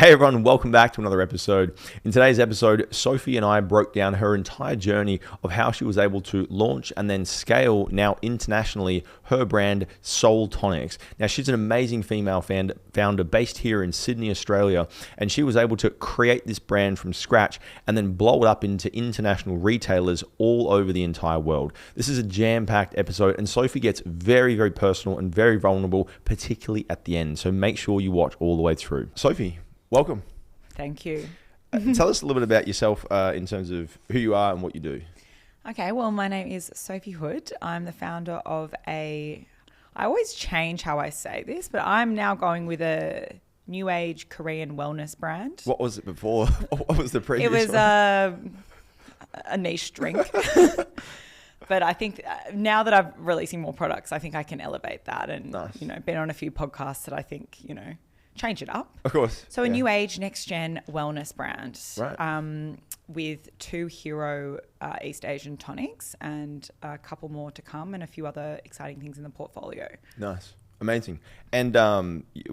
Hey everyone, welcome back to another episode. In today's episode, Sophie and I broke down her entire journey of how she was able to launch and then scale now internationally her brand Soul Tonics. Now she's an amazing female founder based here in Sydney, Australia, and she was able to create this brand from scratch and then blow it up into international retailers all over the entire world. This is a jam-packed episode and Sophie gets very, very personal and very vulnerable, particularly at the end. So make sure you watch all the way through. Sophie, welcome. Thank you. Tell us a little bit about yourself in terms of who you are and what you do. Okay, well, my name is Sophie Hood. I'm the founder of I always change how I say this, but I'm now going with a new age Korean wellness brand. What was it before? What was the previous It was one? A niche drink. But I think now that I'm releasing more products, I think I can elevate that and, Nice. been on a few podcasts that I think, change it up. Of course. So a new age, next gen wellness brand, Right. with 2 hero East Asian tonics and a couple more to come and a few other exciting things in the portfolio. Nice. Amazing. And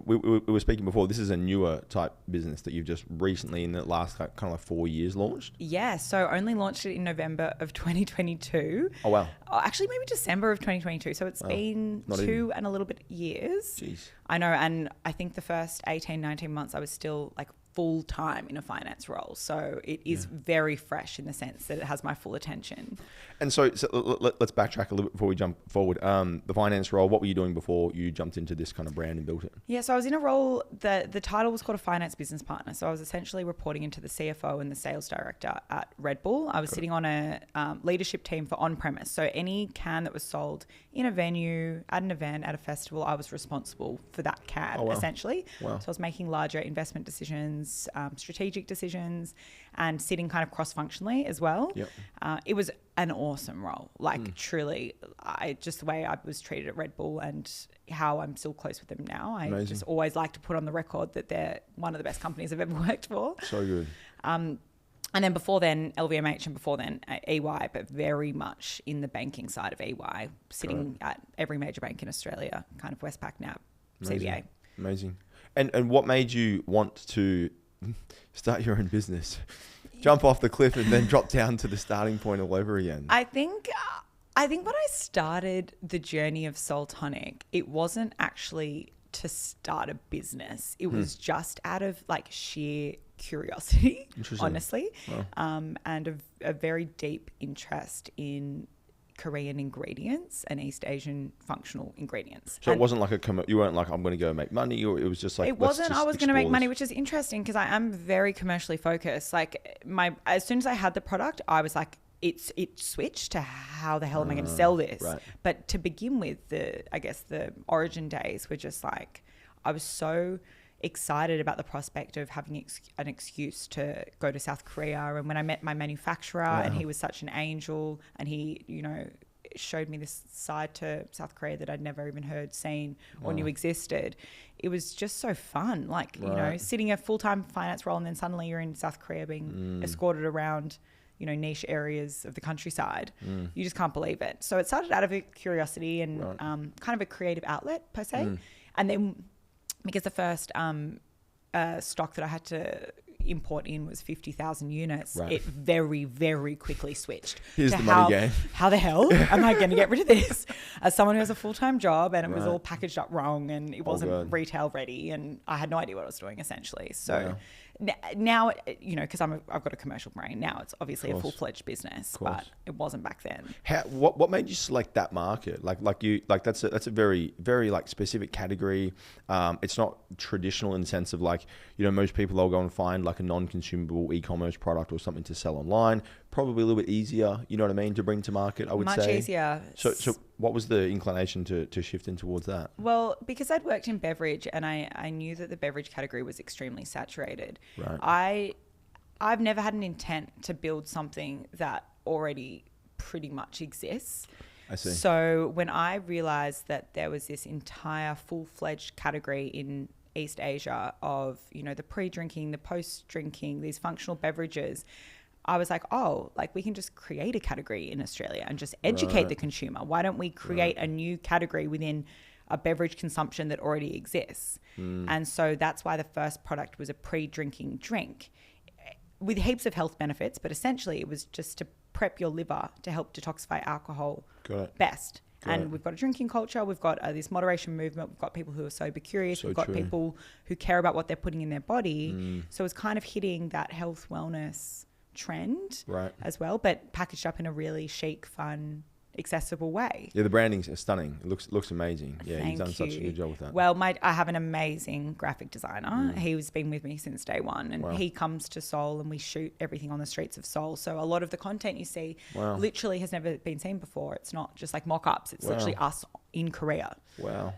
we were speaking before, this is a newer type business that you've just recently in the last kind of like 4 years launched? Yeah, so only launched it in November of 2022. Oh, wow. Actually, maybe December of 2022. So it's been not 2 even. and a little bit years. Jeez. I know. And I think the first 18, 19 months, I was still like full time in a finance role. So it is very fresh in the sense that it has my full attention. And so let's backtrack a little bit before we jump forward. The finance role, what were you doing before you jumped into this kind of brand and built it? Yeah, so I was in a role, the title was called a finance business partner. So I was essentially reporting into the CFO and the sales director at Red Bull. I was sitting on a leadership team for on-premise. So any can that was sold in a venue, at an event, at a festival, I was responsible for that can, essentially. Wow. So I was making larger investment decisions, strategic decisions, and sitting kind of cross-functionally as well. Yep. It was an awesome role, like truly. Just the way I was treated at Red Bull and how I'm still close with them now. I Amazing. just always like to put on the record that they're one of the best companies I've ever worked for. So good. And then before then, LVMH, and before then, EY, but very much in the banking side of EY, sitting at every major bank in Australia, kind of Westpac, NAB, CBA. Amazing. And what made you want to start your own business? Jump off the cliff and then drop down to the starting point all over again? I think when I started the journey of Soul Tonic, it wasn't actually to start a business. It was just out of like sheer curiosity, honestly, and a very deep interest in Korean ingredients and East Asian functional ingredients. So it wasn't like you weren't like, I'm going to go make money, or it was just like, it wasn't, I was going to make money, this. which is interesting because I am very commercially focused. Like as soon as I had the product, I was like, it switched to how the hell am I going to sell this? Right. But to begin with, the origin days were just like, I was so excited about the prospect of having an excuse to go to South Korea. And when I met my manufacturer and he was such an angel and he, showed me this side to South Korea that I'd never even heard, seen or knew existed. It was just so fun. Like, sitting a full-time finance role and then suddenly you're in South Korea being escorted around, niche areas of the countryside. You just can't believe it. So it started out of a curiosity and kind of a creative outlet per se. And then because the first stock that I had to import in was 50,000 units, it very, very quickly switched. Here's to the money game. How the hell am I going to get rid of this? As someone who has a full-time job and it was all packaged up wrong and it wasn't retail ready and I had no idea what I was doing essentially. So now, because I've got a commercial brain, now it's obviously a full-fledged business, but it wasn't back then. What made you select that market? That's a very, very like specific category. It's not traditional in the sense of like, most people they'll go and find like a non-consumable e-commerce product or something to sell online. Probably a little bit easier, you know what I mean, to bring to market, I would say. Much easier. So what was the inclination to shift in towards that? Well, because I'd worked in beverage and I knew that the beverage category was extremely saturated. Right. I've never had an intent to build something that already pretty much exists. I see. So when I realized that there was this entire full-fledged category in East Asia of, the pre-drinking, the post-drinking, these functional beverages, I was like, we can just create a category in Australia and just educate the consumer. Why don't we create a new category within a beverage consumption that already exists. And so that's why the first product was a pre-drinking drink with heaps of health benefits, but essentially it was just to prep your liver to help detoxify alcohol best. And we've got a drinking culture. We've got this moderation movement. We've got people who are sober curious. We've got people who care about what they're putting in their body. So it's kind of hitting that health wellness trend as well, but packaged up in a really chic, fun, accessible way. Yeah, the branding's stunning. It looks amazing. Yeah, you've done such a good job with that. Well, I have an amazing graphic designer. He's been with me since day one, and he comes to Seoul and we shoot everything on the streets of Seoul. So a lot of the content you see literally has never been seen before. It's not just like mock-ups. It's literally us in Korea. Wow.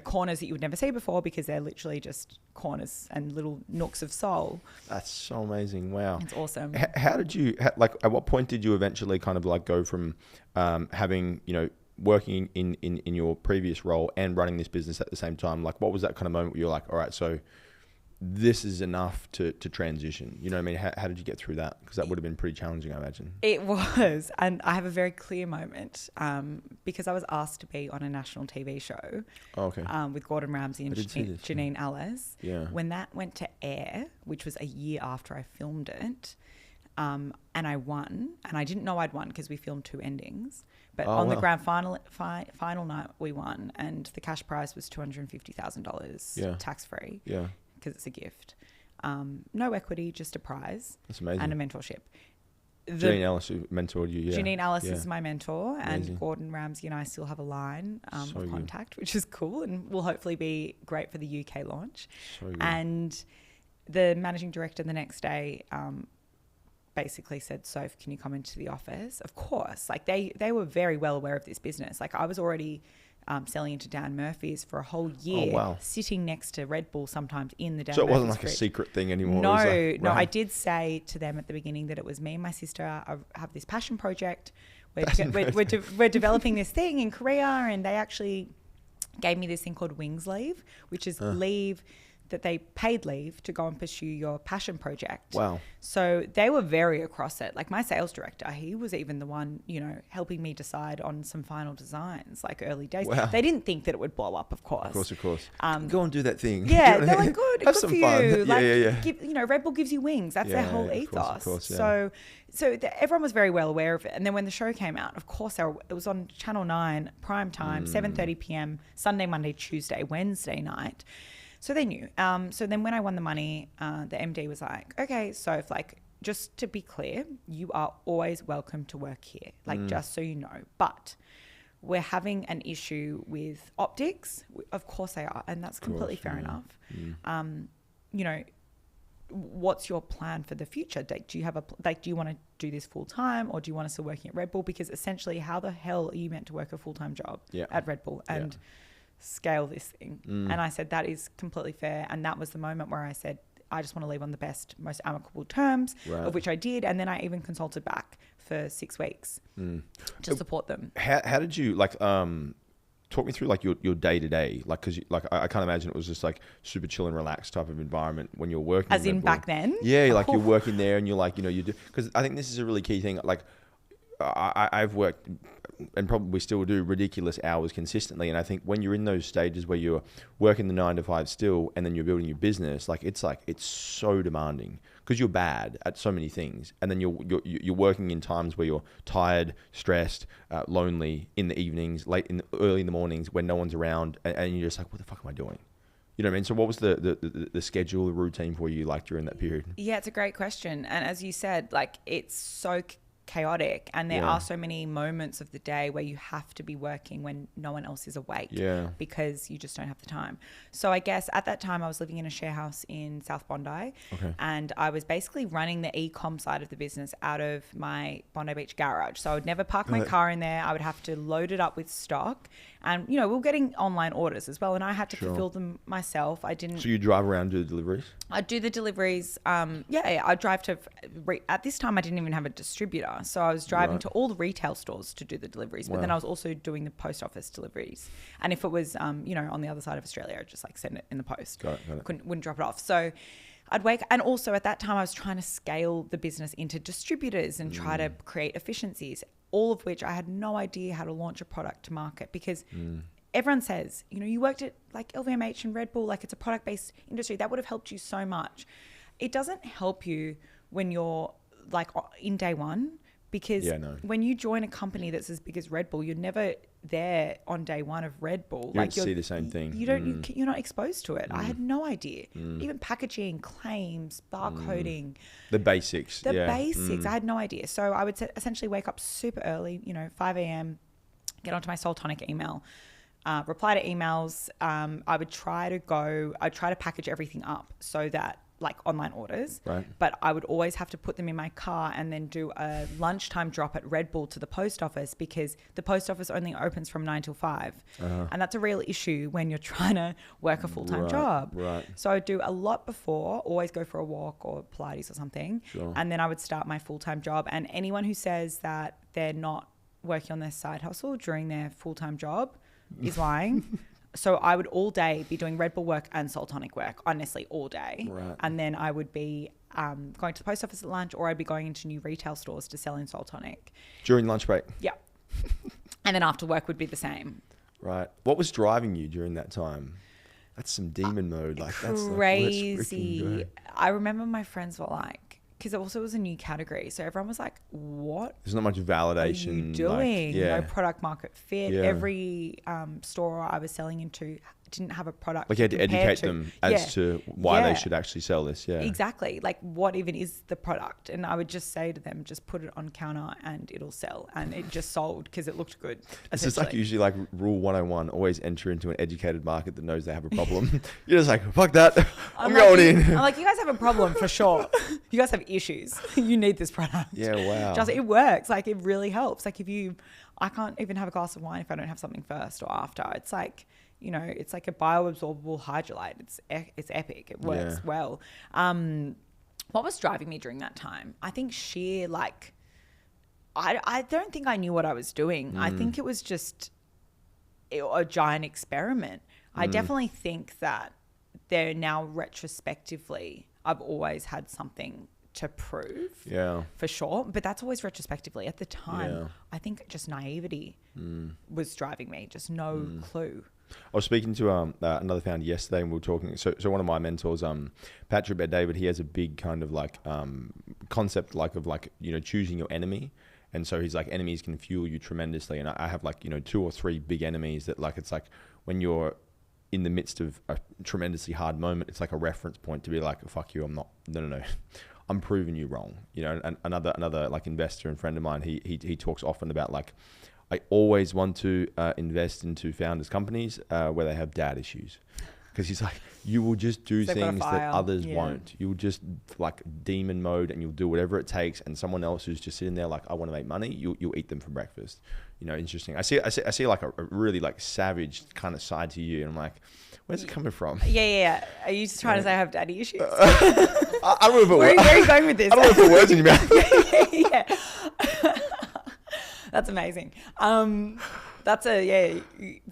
Corners that you would never see before because they're literally just corners and little nooks of Seoul. That's so amazing. Wow. It's awesome. How did you, at what point did you eventually kind of like go from having, working in your previous role and running this business at the same time? Like, what was that kind of moment where you're like, all right, so this is enough to transition? You know what I mean? How did you get through that? Because that would have been pretty challenging, I imagine. It was. And I have a very clear moment because I was asked to be on a national TV show with Gordon Ramsay and Janine Allis. Yeah. When that went to air, which was a year after I filmed it, and I won. And I didn't know I'd won because we filmed 2 endings. But on the grand final night, we won. And the cash prize was $250,000 tax-free. Yeah. Because it's a gift. No equity, just a prize. That's amazing. And a mentorship. Janine Allis who mentored you, yeah. Janine Allis is my mentor, and Gordon Ramsay and I still have a line of contact, which is cool and will hopefully be great for the UK launch. And the managing director the next day basically said, Soph, can you come into the office? Of course. Like they were very well aware of this business. Like I was already selling into Dan Murphy's for a whole year, sitting next to Red Bull sometimes in the Dan Murphy's. So it wasn't like a secret thing anymore? No, I did say to them at the beginning that it was me and my sister. I have this passion project. We're developing this thing in Korea, and they actually gave me this thing called Wings Leave, which is leave that they paid leave to go and pursue your passion project. Wow. So they were very across it. Like my sales director, he was even the one, helping me decide on some final designs, like early days. Wow. They didn't think that it would blow up, of course. Of course. Go and do that thing. Yeah, they're like, good for you. Fun. Like, Red Bull gives you wings. That's their whole ethos. Of course, So everyone was very well aware of it. And then when the show came out, of course, it was on Channel 9, prime time, 7:30 p.m, Sunday, Monday, Tuesday, Wednesday night. So they knew. So then when I won the money, the MD was like, okay, so just to be clear, you are always welcome to work here, just so you know. But we're having an issue with optics. Of course they are. And that's completely fair enough. What's your plan for the future? Do you have do you want to do this full time, or do you want to still working at Red Bull? Because essentially, how the hell are you meant to work a full-time job at Red Bull and scale this thing? And I said, that is completely fair. And that was the moment where I said, I just want to leave on the best, most amicable terms, of which I did. And then I even consulted back for 6 weeks to support them. How did you talk me through your day to day? Because I can't imagine it was just like super chill and relaxed type of environment when you're working. As in back then? Yeah, you're working there and you're you do, because I think this is a really key thing. I've worked and probably still do ridiculous hours consistently. And I think when you're in those stages where you're working the 9 to 5 still, and then you're building your business, it's so demanding because you're bad at so many things. And then you're working in times where you're tired, stressed, lonely in the evenings, early in the mornings when no one's around, and you're just like, what the fuck am I doing? You know what I mean? So what was the schedule, the routine for you during that period? Yeah, it's a great question. And as you said, it's so chaotic, and there are so many moments of the day where you have to be working when no one else is awake because you just don't have the time. So I guess at that time I was living in a share house in South Bondi, and I was basically running the e-com side of the business out of my Bondi Beach garage. So I would never park my car in there. I would have to load it up with stock, and we were getting online orders as well, and I had to fulfill them myself. I didn't. So you drive around, do the deliveries? I'd do the deliveries. I'd drive to. At this time, I didn't even have a distributor. So I was driving to all the retail stores to do the deliveries, but then I was also doing the post office deliveries. And if it was, on the other side of Australia, I'd just send it in the post. Got it. Wouldn't drop it off. So I'd wake, and also at that time I was trying to scale the business into distributors and try to create efficiencies, all of which I had no idea how to launch a product to market, because everyone says, you know, you worked at like LVMH and Red Bull, like it's a product-based industry. That would have helped you so much. It doesn't help you when you're like in day one, because when you join a company that's as big as Red Bull, you're never there on day one of Red Bull. You don't see the same thing. You don't. You're not exposed to it. I had no idea. Even packaging, claims, barcoding, the basics. The basics. I had no idea. So I would essentially wake up super early, you know, 5 a.m., get onto my Soul Tonic email, reply to emails. I'd try to package everything up so that, like online orders, but I would always have to put them in my car and then do a lunchtime drop at Red Bull to the post office, because the post office only opens from 9 till 5. And that's a real issue when you're trying to work a full-time job. So I'd do a lot before, always go for a walk or Pilates or something. And then I would start my full-time job. And anyone who says that they're not working on their side hustle during their full-time job is lying. So I would all day be doing Red Bull work and Soul Tonic work, honestly, all day. And then I would be going to the post office at lunch, or I'd be going into new retail stores to sell in Soul Tonic. During lunch break? Yeah. And then after work would be the same. Right. What was driving you during that time? That's some demon mode. Like that's crazy. Like, let's I remember my friends were like, because it also was a new category. So everyone was like, what? There's not much validation. Are you doing? Like, No product market fit. Every store I was selling into didn't have a product. Like you had to educate them as to why they should actually sell this. Yeah, exactly. Like what even is the product? And I would just say to them, just put it on counter and it'll sell. And it just sold because it looked good. It's just like usually like rule 101, always enter into an educated market that knows they have a problem. You're just like, fuck that. I'm going in. I'm like, you guys have a problem for sure. You guys have issues. You need this product. Yeah, wow. Just it works. Like it really helps. Like I can't even have a glass of wine if I don't have something first or after. It's like, you know, it's like a bioabsorbable hydrolyte. It's epic. It works well. What was driving me during that time? I think sheer like, I don't think I knew what I was doing. I think it was just a giant experiment. I definitely think that there now retrospectively, I've always had something to prove. Yeah. For sure. But that's always retrospectively. At the time, I think just naivety was driving me. Just no clue. I was speaking to another founder yesterday, and we were talking. So one of my mentors, Patrick Bet-David, he has a big kind of like concept of you know, choosing your enemy. And so he's like, enemies can fuel you tremendously. And I have like, you know, 2 or 3 big enemies that like, it's like when you're in the midst of a tremendously hard moment, it's like a reference point to be like, fuck you, I'm not, no. I'm proving you wrong. You know, and another like investor and friend of mine, he talks often about like, I always want to invest into founders' companies where they have dad issues. Because he's like, you will just do things that others won't. You'll just like demon mode and you'll do whatever it takes. And someone else who's just sitting there like, I want to make money, you'll eat them for breakfast. You know, interesting. I see like a really like savage kind of side to you. And I'm like, where's it coming from? Yeah. Are you just trying to say I have daddy issues? I don't know if it where are you going with this? I don't know if the words in your mouth. Yeah. That's amazing. That's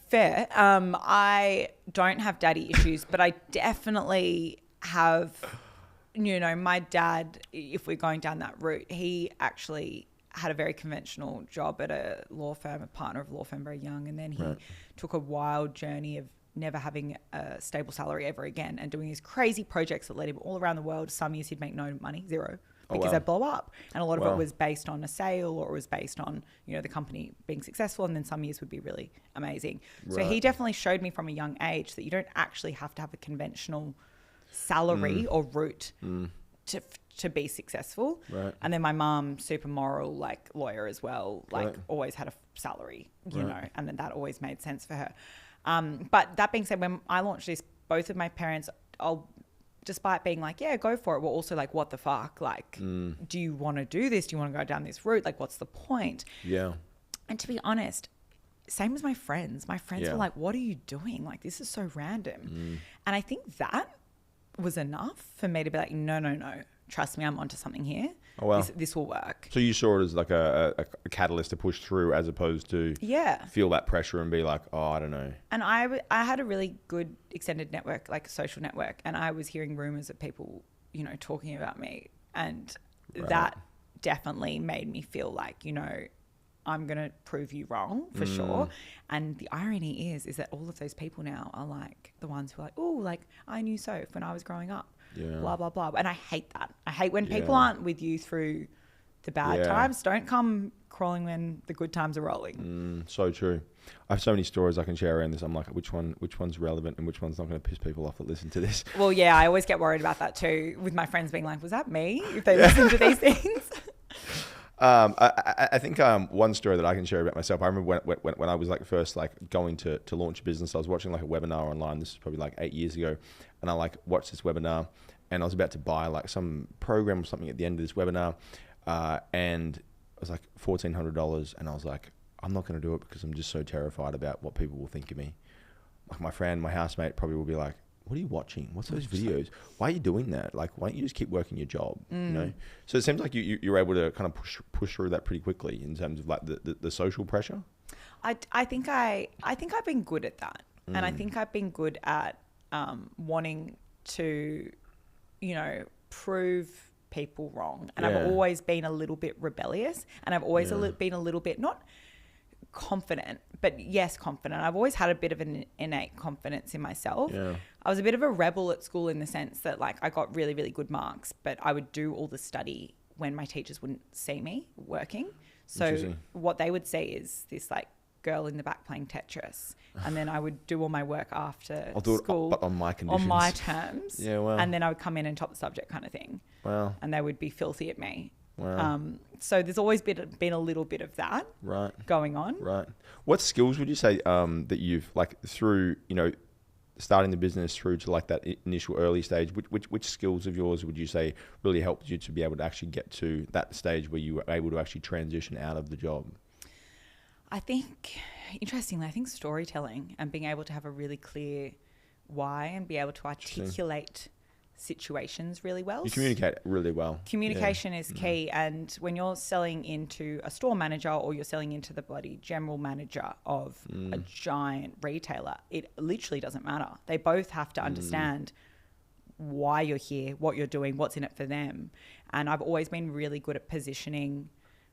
fair. I don't have daddy issues, but I definitely have, you know, my dad, if we're going down that route, he actually had a very conventional job at a law firm, a partner of a law firm, very young. And then he took a wild journey of never having a stable salary ever again and doing these crazy projects that led him all around the world. Some years he'd make no money, zero. Because they blow up. And a lot of it was based on a sale, or it was based on, you know, the company being successful, and then some years would be really amazing. So he definitely showed me from a young age that you don't actually have to have a conventional salary or route to be successful. And then my mum, super moral, like lawyer as well, like always had a salary, you know, and then that always made sense for her. But that being said, when I launched this, both of my parents, despite being like, yeah, go for it, we're also like, what the fuck? Like, do you want to do this? Do you want to go down this route? Like, what's the point? Yeah. And to be honest, same as my friends. My friends were like, what are you doing? Like, this is so random. And I think that was enough for me to be like, no. Trust me, I'm onto something here. Oh, well. This will work. So you saw it as like a catalyst to push through, as opposed to feel that pressure and be like, oh, I don't know. And I had a really good extended network, like a social network, and I was hearing rumors of people, you know, talking about me, and that definitely made me feel like, you know, I'm going to prove you wrong for sure. And the irony is that all of those people now are like the ones who are like, oh, like I knew Soph when I was growing up, blah, blah, blah. And I hate that. I hate when people aren't with you through the bad times. Don't come crawling when the good times are rolling. So true. I have so many stories I can share around this. I'm like, which one's relevant and which one's not going to piss people off that listen to this? Well, yeah, I always get worried about that too, with my friends being like, was that me? If they listen to these things. I think one story that I can share about myself. I remember when I was like first like going to launch a business. I was watching like a webinar online. This is probably like 8 years ago, and I like watched this webinar, and I was about to buy like some program or something at the end of this webinar, and it was like $1,400, and I was like, I'm not going to do it because I'm just so terrified about what people will think of me. Like my friend, my housemate probably will be like, what are you watching? What's those videos? Why are you doing that? Like, why don't you just keep working your job? You know? So it seems like you're able to kind of push through that pretty quickly in terms of like the social pressure. I think I've been good at that. And I think I've been good at wanting to, you know, prove people wrong. And I've always been a little bit rebellious, and I've always been a little bit, not confident, but yes, confident. I've always had a bit of an innate confidence in myself. I was a bit of a rebel at school in the sense that like I got really, really good marks, but I would do all the study when my teachers wouldn't see me working. So what they would see is this like girl in the back playing Tetris, and then I would do all my work after school, but on my conditions, on my terms. Wow. And then I would come in and top the subject kind of thing. Wow. And they would be filthy at me. Wow. So there's always been a little bit of that going on. Right. What skills would you say that you've like through, you know, starting the business through to like that initial early stage, which skills of yours would you say really helped you to be able to actually get to that stage where you were able to actually transition out of the job? I think, interestingly, storytelling and being able to have a really clear why and be able to articulate situations really well. You communicate really well. Communication is key. And when you're selling into a store manager or you're selling into the bloody general manager of a giant retailer, it literally doesn't matter. They both have to understand why you're here, what you're doing, what's in it for them. And I've always been really good at positioning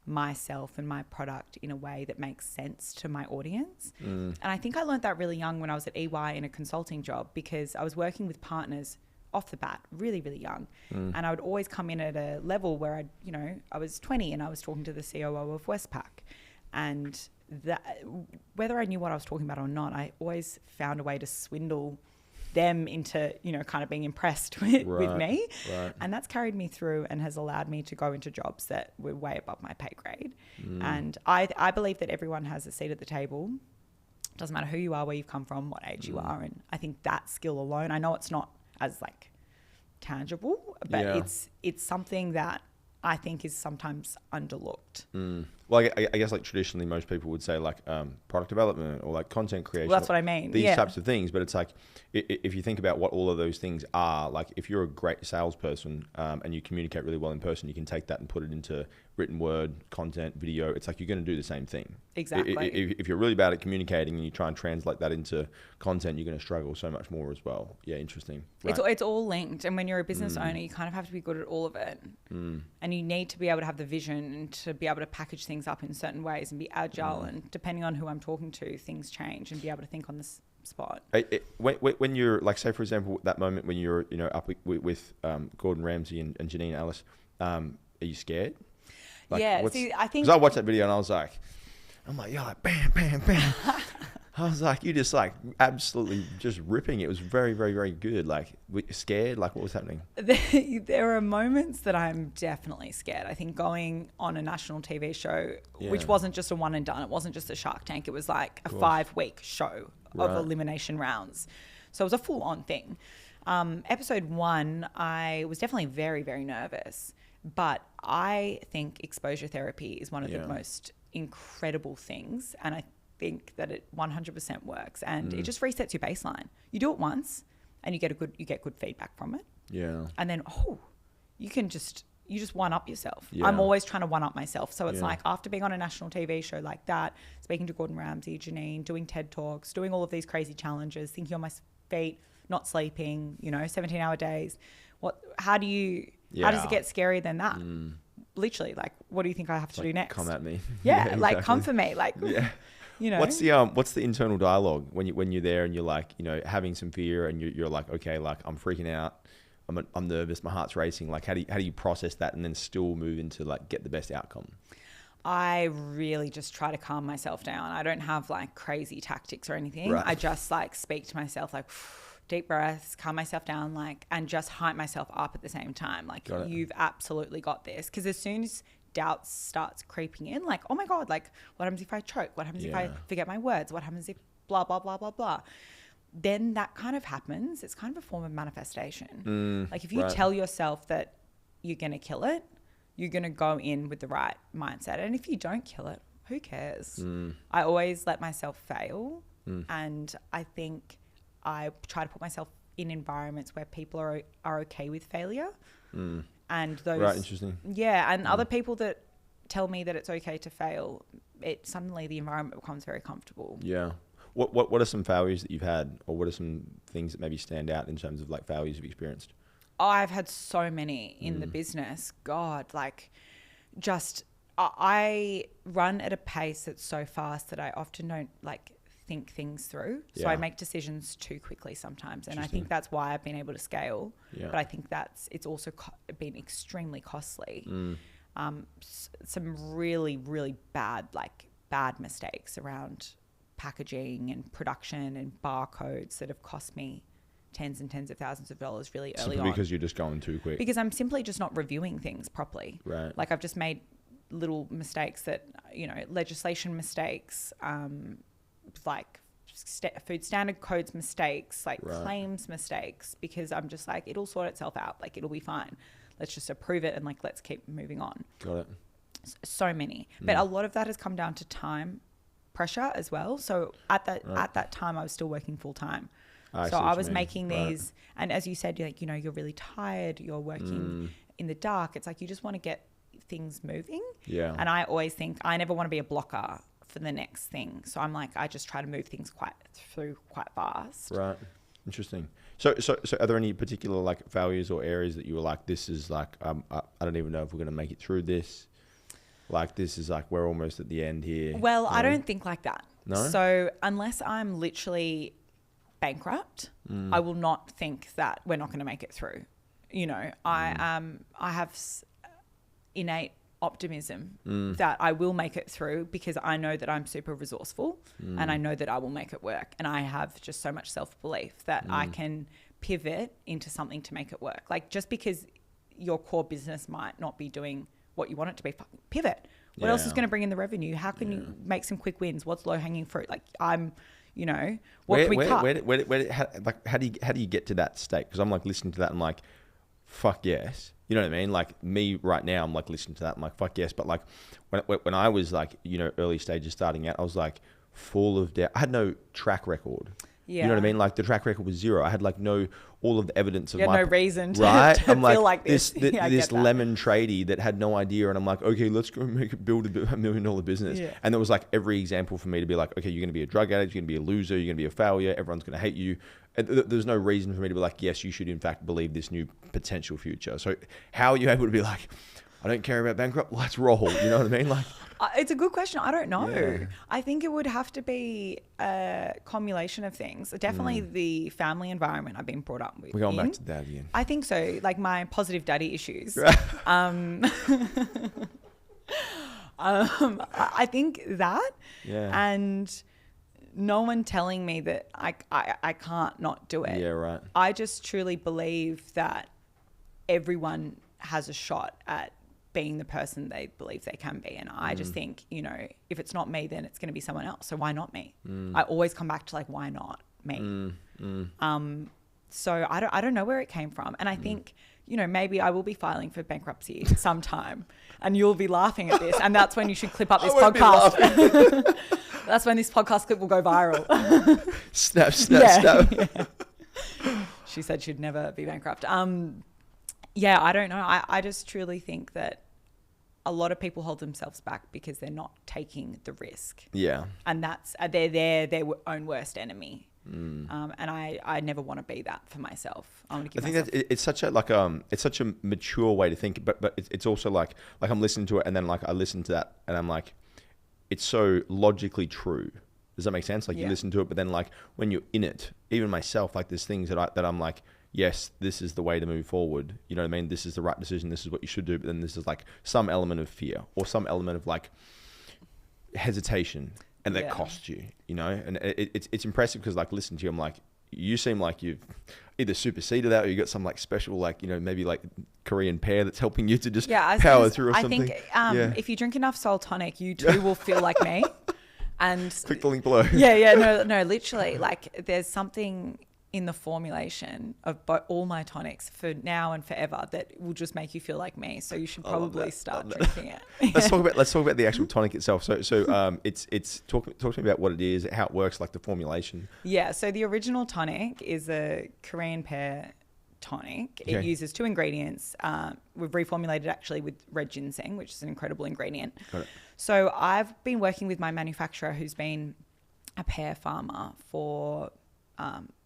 myself and my product in a way that makes sense to my audience. And I think I learned that really young when I was at EY in a consulting job, because I was working with partners off the bat, really, really young. And I would always come in at a level where I was 20 and I was talking to the COO of Westpac. And that, whether I knew what I was talking about or not, I always found a way to swindle them into, kind of being impressed with me. Right. And that's carried me through and has allowed me to go into jobs that were way above my pay grade. And I believe that everyone has a seat at the table. It doesn't matter who you are, where you've come from, what age you are. And I think that skill alone, I know it's not as like tangible, but it's something that I think is sometimes underlooked. Well, I guess like traditionally most people would say like product development or like content creation. Well, that's what I mean. These types of things, but it's like if you think about what all of those things are, like if you're a great salesperson and you communicate really well in person, you can take that and put it into written word, content, video. It's like you're going to do the same thing. Exactly. If you're really bad at communicating and you try and translate that into content, you're going to struggle so much more as well. Yeah, interesting. Right. It's all linked. And when you're a business owner, you kind of have to be good at all of it. And you need to be able to have the vision and to be able to package things up in certain ways and be agile. And depending on who I'm talking to, things change, and be able to think on the spot. When you're like, say for example, that moment when you're up with Gordon Ramsay and Janine, Allis, are you scared? Like, I think because I watched that video and I'm like, yeah, like bam, bam, bam. I was like, you just like absolutely just ripping. It was very, very, very good. Like, scared? Like, what was happening? There are moments that I'm definitely scared. I think going on a national TV show, which wasn't just a one and done. It wasn't just a Shark Tank. It was like a 5-week show of elimination rounds. So it was a full on thing. Episode 1, I was definitely very, very nervous. But I think exposure therapy is one of the most incredible things. And I think that it 100% works. And it just resets your baseline. You do it once and you get good feedback from it. Yeah. And then, you just one up yourself. Yeah. I'm always trying to one up myself. So it's like after being on a national TV show like that, speaking to Gordon Ramsay, Janine, doing TED Talks, doing all of these crazy challenges, thinking on my feet, not sleeping, 17-hour days. How does it get scarier than that? literally like, what do you think I have to do next? Come at me. Yeah, like exactly. Come for me. Like, yeah. You know, what's the internal dialogue when you're there and you're like, you know, having some fear and you're like, okay, like I'm freaking out, I'm nervous, my heart's racing. Like, how do you process that and then still move into like get the best outcome? I really just try to calm myself down. I don't have like crazy tactics or anything. Right. I just like speak to myself, like deep breaths, calm myself down, like, and just hype myself up at the same time. Like, you've absolutely got this. Because as soon as doubt starts creeping in, like, oh my God, like what happens if I choke? What happens if I forget my words? What happens if blah, blah, blah, blah, blah? Then that kind of happens. It's kind of a form of manifestation. Like if you tell yourself that you're going to kill it, you're going to go in with the right mindset. And if you don't kill it, who cares? I always let myself fail. And I think I try to put myself in environments where people are okay with failure. And those, right, interesting. Yeah, and other people that tell me that it's okay to fail, it suddenly the environment becomes very comfortable. Yeah. What are some failures that you've had, or what are some things that maybe stand out in terms of like failures you've experienced? Oh, I've had so many in the business. God, like just I run at a pace that's so fast that I often don't like think things through. So I make decisions too quickly sometimes. And I think that's why I've been able to scale. Yeah. But I think it's also been extremely costly. Some really, really bad mistakes around packaging and production and barcodes that have cost me tens and tens of thousands of dollars really early on. Because you're just going too quick. Because I'm simply just not reviewing things properly. Right. Like I've just made little mistakes that, you know, legislation mistakes, like food standard codes mistakes, like claims mistakes, because I'm just like, it'll sort itself out. Like it'll be fine. Let's just approve it and like, let's keep moving on. Got it. So many. But a lot of that has come down to time pressure as well. So at that time I was still working full time. So I was making these, and as you said, like, you know, you're really tired, you're working in the dark. It's like, you just want to get things moving. Yeah. And I always think I never want to be a blocker for the next thing. So I'm like, I just try to move things quite fast. Right. Interesting. So are there any particular like failures or areas that you were like, this is like, I don't even know if we're going to make it through this. Like, this is like, we're almost at the end here. Well, I don't think like that. No. So unless I'm literally bankrupt, I will not think that we're not going to make it through. You know, I have innate optimism that I will make it through, because I know that I'm super resourceful and I know that I will make it work. And I have just so much self-belief that I can pivot into something to make it work. Like, just because your core business might not be doing what you want it to be, pivot. What else is going to bring in the revenue? How can you make some quick wins? What's low-hanging fruit? Like, you know, what can we cut? How do you get to that state? Because I'm like listening to that and like, fuck yes. You know what I mean? Like me right now, I'm like listening to that. I'm like, fuck yes. But like when I was like, you know, early stages starting out, I was like full of doubt. I had no track record. Yeah. You know what I mean? Like the track record was zero. I had like all of the evidence of you had no reason to, right? to I'm like, feel like this. This lemon tradie that had no idea. And I'm like, okay, let's go build a $1 million business. Yeah. And there was like every example for me to be like, okay, you're going to be a drug addict. You're going to be a loser. You're going to be a failure. Everyone's going to hate you. And there's no reason for me to be like, yes, you should in fact believe this new potential future. So how are you able to be like, I don't care about bankrupt, let's roll. You know what I mean? Like, it's a good question. I don't know. Yeah. I think it would have to be a combination of things. Definitely the family environment I've been brought up with. We're going back to that again. I think so. Like my positive daddy issues. I think that. Yeah. And no one telling me that I can't not do it. Yeah, right. I just truly believe that everyone has a shot at being the person they believe they can be. And I just think, you know, if it's not me, then it's going to be someone else. So why not me? I always come back to like, why not me? So I don't know where it came from. And I think, you know, maybe I will be filing for bankruptcy sometime and you'll be laughing at this. And that's when you should clip up this podcast. That's when this podcast clip will go viral. Snap. Yeah. She said she'd never be bankrupt. Yeah, I don't know. I just truly think that a lot of people hold themselves back because they're not taking the risk. Yeah. And they're their own worst enemy. And I never want to be that for myself. I want to give think myself... that it's such a it's such a mature way to think, but it's also like I'm listening to it, and then like I listen to that, and I'm like, it's so logically true. Does that make sense? Like you listen to it, but then like when you're in it, even myself, like there's things that I'm like, yes, this is the way to move forward. You know what I mean? This is the right decision. This is what you should do. But then this is like some element of fear or some element of like hesitation, and that costs you, you know? And it's impressive because like listening to you, I'm like, you seem like you've either superseded that or you got some like special, like, you know, maybe like Korean pear that's helping you to just power through or something. I think if you drink enough Soul Tonic, you too will feel like me. And click the link below. No, literally, like there's something in the formulation of all my tonics for now and forever that will just make you feel like me. So you should probably start drinking it. Let's talk about the actual tonic itself. So it's talk to me about what it is, how it works, like the formulation. Yeah. So the original tonic is a Korean pear tonic. It uses 2 ingredients. We've reformulated actually with red ginseng, which is an incredible ingredient. Got it. So I've been working with my manufacturer who's been a pear farmer for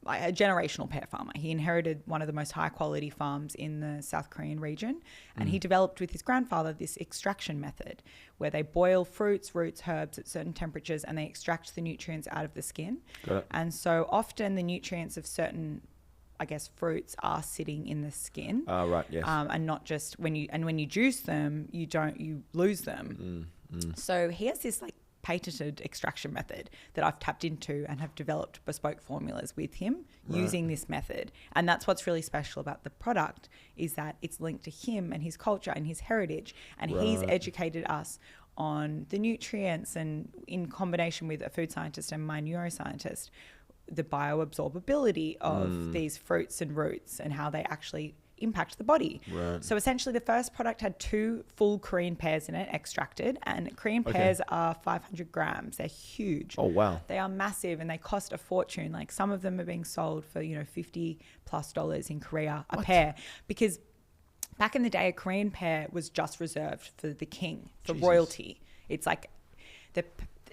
like a generational pear farmer. He inherited one of the most high quality farms in the South Korean region, and he developed with his grandfather this extraction method where they boil fruits, roots, herbs at certain temperatures, and they extract the nutrients out of the skin. Got it. And so often the nutrients of certain, I guess, fruits are sitting in the skin. Right, yes. And not just when you juice them, you lose them. So he has this like patented extraction method that I've tapped into and have developed bespoke formulas with him using this method. And that's what's really special about the product, is that it's linked to him and his culture and his heritage. And he's educated us on the nutrients, and in combination with a food scientist and my neuroscientist, the bioabsorbability of these fruits and roots and how they actually impact the body. Right. So essentially the first product had 2 full Korean pears in it, extracted, and Korean pears are 500 grams. They're huge. Oh, wow. They are massive and they cost a fortune. Like some of them are being sold for, $50+ in Korea a pear, because back in the day, a Korean pear was just reserved for the king, for royalty. It's like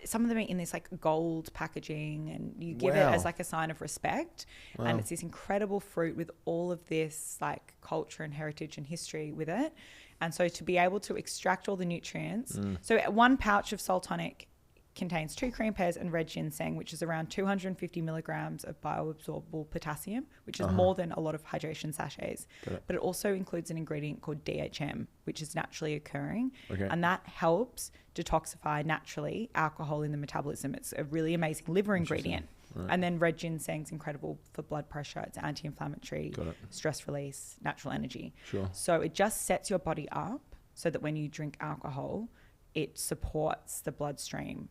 some of them are in this like gold packaging, and you give it as like a sign of respect. And it's this incredible fruit with all of this like culture and heritage and history with it. And so to be able to extract all the nutrients. So 1 pouch of Soul Tonic contains 2 Korean pears and red ginseng, which is around 250 milligrams of bioabsorbable potassium, which is more than a lot of hydration sachets. But it also includes an ingredient called DHM, which is naturally occurring. And that helps detoxify naturally alcohol in the metabolism. It's a really amazing liver ingredient. And then red ginseng's incredible for blood pressure. It's anti-inflammatory, stress release, natural energy. So it just sets your body up so that when you drink alcohol, it supports the bloodstream,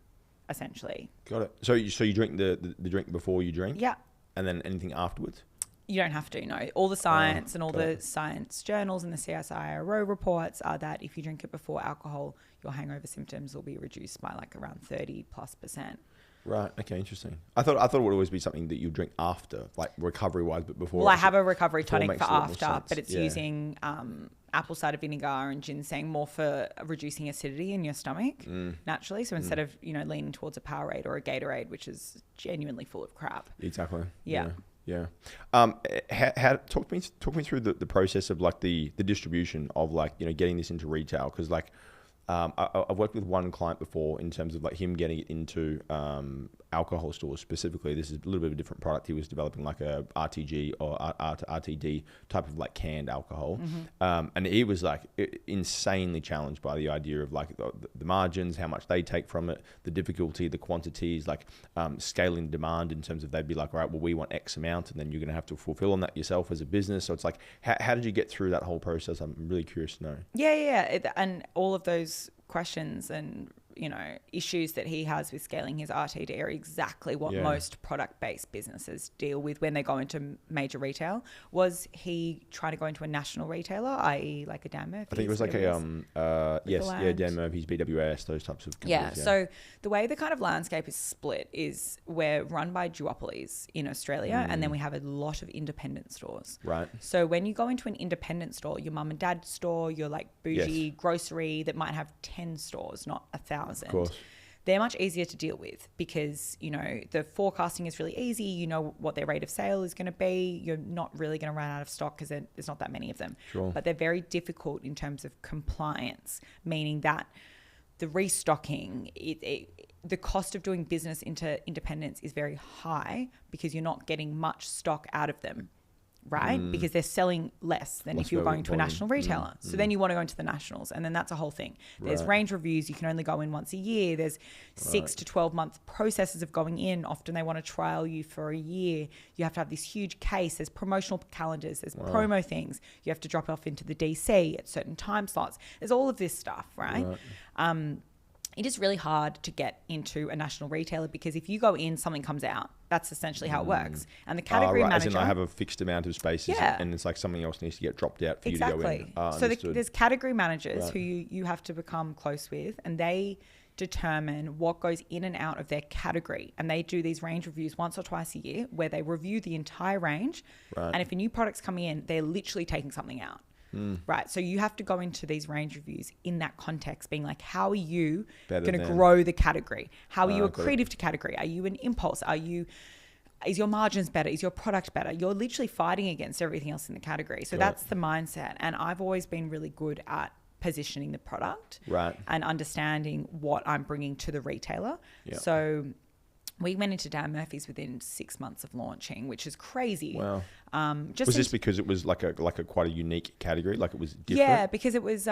essentially. Got it. So you drink the drink before you drink? Yeah. And then anything afterwards? You don't have to, no. All the science and all the science journals and the CSIRO reports are that if you drink it before alcohol, your hangover symptoms will be reduced by like around 30+%. Right. Okay. Interesting. I thought it would always be something that you drink after, like recovery wise, but before. Well, I have a recovery tonic for after, but it's Yeah. using apple cider vinegar and ginseng more for reducing acidity in your stomach naturally. So instead of leaning towards a Powerade or a Gatorade, which is genuinely full of crap. Exactly. Yeah. Talk me through the process of like the distribution of like getting this into retail, because like. I've worked with one client before in terms of like him getting it into alcohol stores specifically. This is a little bit of a different product. He was developing like a RTG or RTD type of like canned alcohol. And he was like insanely challenged by the idea of like the margins, how much they take from it, the difficulty, the quantities, like scaling demand in terms of they'd be like, all right, well, we want X amount, and then you're going to have to fulfill on that yourself as a business. So it's like, how did you get through that whole process? I'm really curious to know. And all of those questions and issues that he has with scaling his RTD are exactly what most product-based businesses deal with when they go into major retail. Was he trying to go into a national retailer, i.e. like a Dan Murphy's? I think it was like Dan Murphy's, BWS, those types of companies. So the way the kind of landscape is split is we're run by duopolies in Australia, and then we have a lot of independent stores. Right. So when you go into an independent store, your mum and dad store, your like bougie grocery that might have 10 stores, not 1,000. Of course. they're much easier to deal with because, the forecasting is really easy. You know what their rate of sale is going to be. You're not really going to run out of stock because there's not that many of them. Sure. But they're very difficult in terms of compliance, meaning that the restocking, the cost of doing business into independents is very high because you're not getting much stock out of them, right? Because they're selling less than if you're going to a national retailer. So then you want to go into the nationals, and then that's a whole thing. There's range reviews. You can only go in once a year. There's 6 to 12 month processes of going in. Often they want to trial you for a year. You have to have this huge case. There's promotional calendars. There's promo things. You have to drop off into the DC at certain time slots. There's all of this stuff, right? It is really hard to get into a national retailer because if you go in, something comes out. That's essentially how it works. And the category manager... As in I have a fixed amount of spaces and it's like something else needs to get dropped out for you to go in. So there's category managers who you have to become close with, and they determine what goes in and out of their category. And they do these range reviews once or twice a year where they review the entire range. And if a new product's coming in, they're literally taking something out. Right. So you have to go into these range reviews in that context, being like, how are you going to grow the category? How are you accretive to category? Are you an impulse? Is your margins better? Is your product better? You're literally fighting against everything else in the category. So that's the mindset. And I've always been really good at positioning the product and understanding what I'm bringing to the retailer. So we went into Dan Murphy's within 6 months of launching, which is crazy. Wow. Was this because it was like a quite a unique category? Like it was different? Yeah, because it was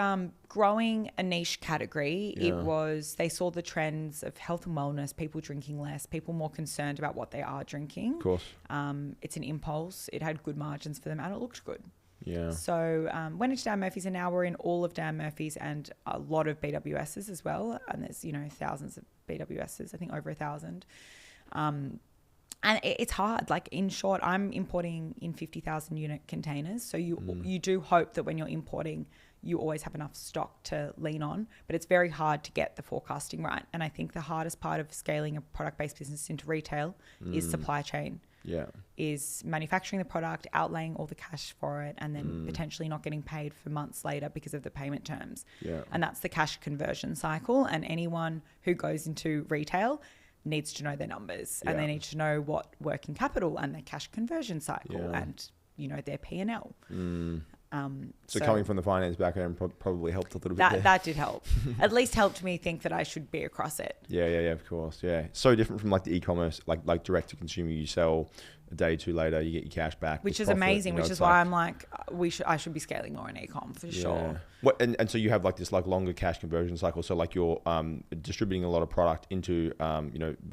growing a niche category. They saw the trends of health and wellness, people drinking less, people more concerned about what they are drinking. Of course. It's an impulse. It had good margins for them and it looked good. Yeah. So went into Dan Murphy's, and now we're in all of Dan Murphy's and a lot of BWS's as well. And there's, thousands of BWS's, I think over 1,000. And it's hard. Like, in short, I'm importing in 50,000 unit containers. So you do hope that when you're importing, you always have enough stock to lean on. But it's very hard to get the forecasting right. And I think the hardest part of scaling a product-based business into retail is supply chain. Yeah. Is manufacturing the product, outlaying all the cash for it, and then potentially not getting paid for months later because of the payment terms. Yeah. And that's the cash conversion cycle. And anyone who goes into retail needs to know their numbers, and they need to know what working capital and their cash conversion cycle and, their P&L. So coming from the finance background probably helped a little bit there. That did help. At least helped me think that I should be across it. Yeah, of course. Yeah. So different from like the e-commerce, like direct to consumer. You sell a day or two later, you get your cash back. Which is profit, amazing, which is why I'm like, I should be scaling more in e-com for sure. What, and so you have like this like longer cash conversion cycle. So like you're distributing a lot of product into,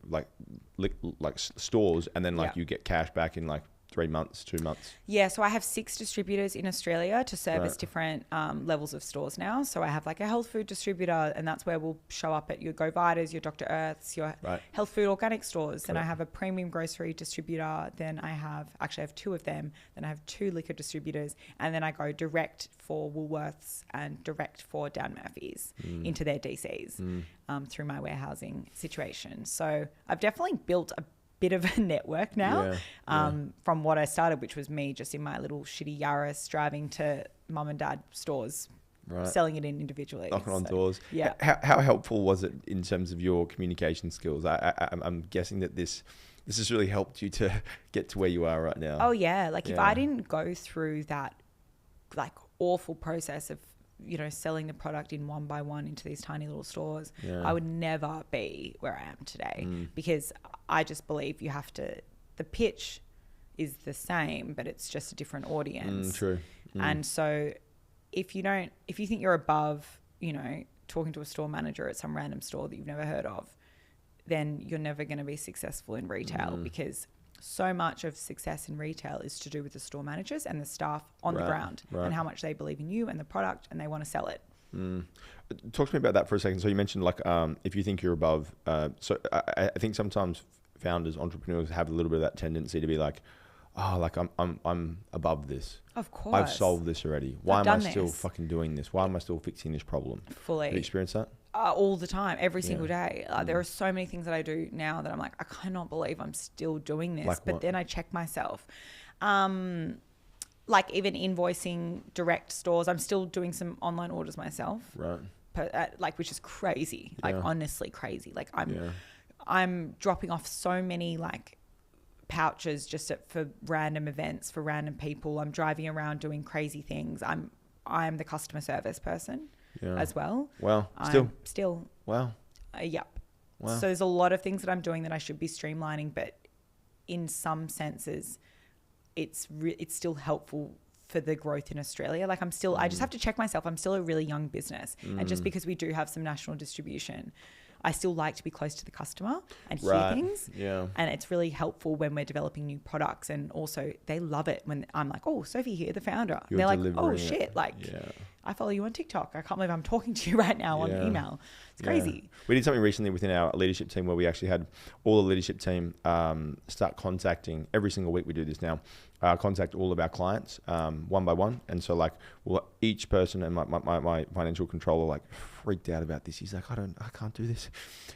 like stores, and then like you get cash back in like 3 months, 2 months? Yeah, so I have 6 distributors in Australia to service different levels of stores now. So I have like a health food distributor, and that's where we'll show up at your Go Vitas, your Dr. Earths, your health food organic stores. Then I have a premium grocery distributor. Then I have 2 of them. Then I have 2 liquor distributors. And then I go direct for Woolworths and direct for Dan Murphy's into their DCs through my warehousing situation. So I've definitely built a bit of a network now from what I started, which was me just in my little shitty Yaris driving to mum and dad stores, selling it in individually. Knocking on doors. Yeah. How helpful was it in terms of your communication skills? I'm guessing that this has really helped you to get to where you are right now. Oh yeah. Like if I didn't go through that like awful process of, selling the product in one by one into these tiny little stores, I would never be where I am today because I just believe the pitch is the same, but it's just a different audience. True. And so if you think you're above, talking to a store manager at some random store that you've never heard of, then you're never going to be successful in retail because so much of success in retail is to do with the store managers and the staff on the ground and how much they believe in you and the product and they want to sell it. Talk to me about that for a second. So you mentioned like if you think you're above, so I think sometimes founders, entrepreneurs have a little bit of that tendency to be like, oh, like I'm above this. Of course. I've solved this already. Why am I still fucking doing this? Why am I still fixing this problem? Fully. Have you experienced that? All the time, every single day. There are so many things that I do now that I'm like, I cannot believe I'm still doing this. Like but then I check myself. Like even invoicing direct stores, I'm still doing some online orders myself. Right. like, which is crazy, like honestly crazy. Like I'm dropping off so many like pouches just for random events, for random people. I'm driving around doing crazy things. I'm the customer service person as well. Wow. Still. Wow. Yep. Wow. So there's a lot of things that I'm doing that I should be streamlining, but in some senses, it's still helpful for the growth in Australia. Like I just have to check myself. I'm still a really young business. And just because we do have some national distribution, I still like to be close to the customer and hear things. Yeah. And it's really helpful when we're developing new products. And also they love it when I'm like, oh, Sophie here, the founder. And they're like, oh shit. Like I follow you on TikTok. I can't believe I'm talking to you right now on email. It's crazy. We did something recently within our leadership team where we actually had all the leadership team start contacting, every single week we do this now, contact all of our clients one by one. And so like each person, and my financial controller like freaked out about this. He's like, I can't do this.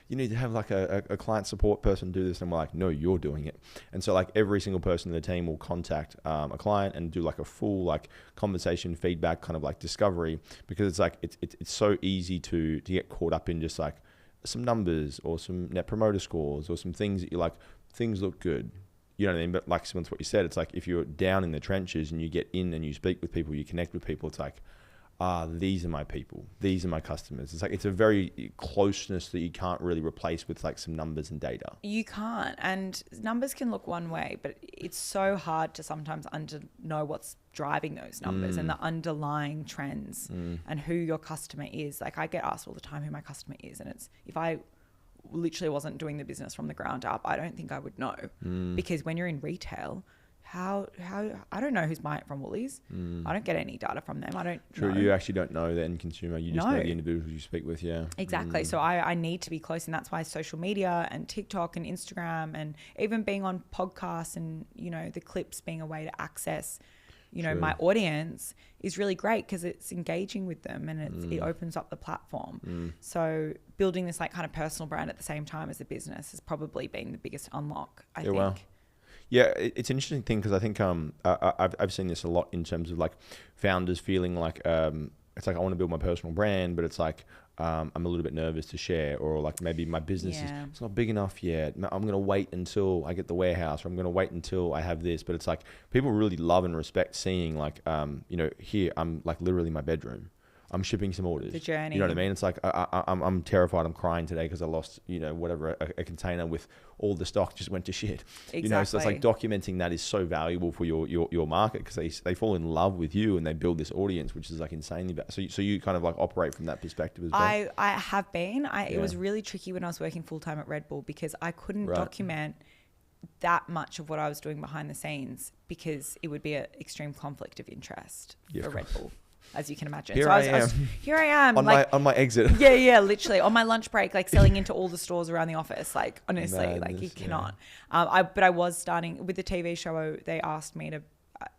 You need to have like a client support person do this. And we're like, no, you're doing it. And so like every single person in the team will contact a client and do like a full like conversation, feedback, kind of like discovery, because it's like it's so easy to get caught up in just like some numbers or some net promoter scores or some things that you're like, things look good. You know what I mean? But like similar to what you said, it's like if you're down in the trenches and you get in and you speak with people, you connect with people, it's like, these are my people. These are my customers. It's like, it's a very closeness that you can't really replace with like some numbers and data. You can't. And numbers can look one way, but it's so hard to sometimes know what's driving those numbers and the underlying trends and who your customer is. Like I get asked all the time who my customer is. And it's, if I literally wasn't doing the business from the ground up, I don't think I would know, because when you're in retail, how I don't know who's buying it from Woolies. I don't get any data from them. I don't know. You actually don't know the end consumer. You just know the individuals you speak with. Yeah, exactly. So I need to be close, and that's why social media and TikTok and Instagram and even being on podcasts and, you know, the clips being a way to access, you know, my audience is really great because it's engaging with them and it opens up the platform. So building this like kind of personal brand at the same time as a business has probably been the biggest unlock, I think. Wow. Yeah, it's an interesting thing because I think I've seen this a lot in terms of like founders feeling like it's like I want to build my personal brand, but it's like I'm a little bit nervous to share, or like maybe my business is it's not big enough yet. I'm going to wait until I get the warehouse, or I'm going to wait until I have this. But it's like people really love and respect seeing like you know, here I'm like literally in my bedroom. I'm shipping some orders. The journey. You know what I mean? It's like I'm terrified. I'm crying today because I lost, you know, whatever, a container with all the stock just went to shit. Exactly. You know, so it's like documenting that is so valuable for your market, because they fall in love with you and they build this audience, which is like insanely valuable. So you kind of like operate from that perspective as well. I have been. It was really tricky when I was working full time at Red Bull, because I couldn't document that much of what I was doing behind the scenes, because it would be an extreme conflict of interest for Red Bull, as you can imagine. Here I am on my exit. Yeah, literally on my lunch break, like selling into all the stores around the office. Like honestly, Madness, like you cannot. But I was starting with the TV show. They asked me to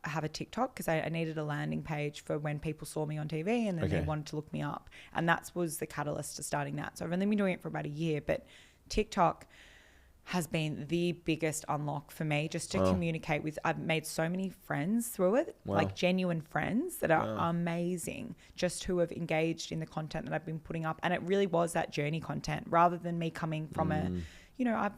have a TikTok because I needed a landing page for when people saw me on TV, and then they wanted to look me up, and that was the catalyst to starting that. So I've only been doing it for about a year, but TikTok has been the biggest unlock for me, just to communicate with. I've made so many friends through it, like genuine friends that are amazing, just who have engaged in the content that I've been putting up. And it really was that journey content, rather than me coming from I've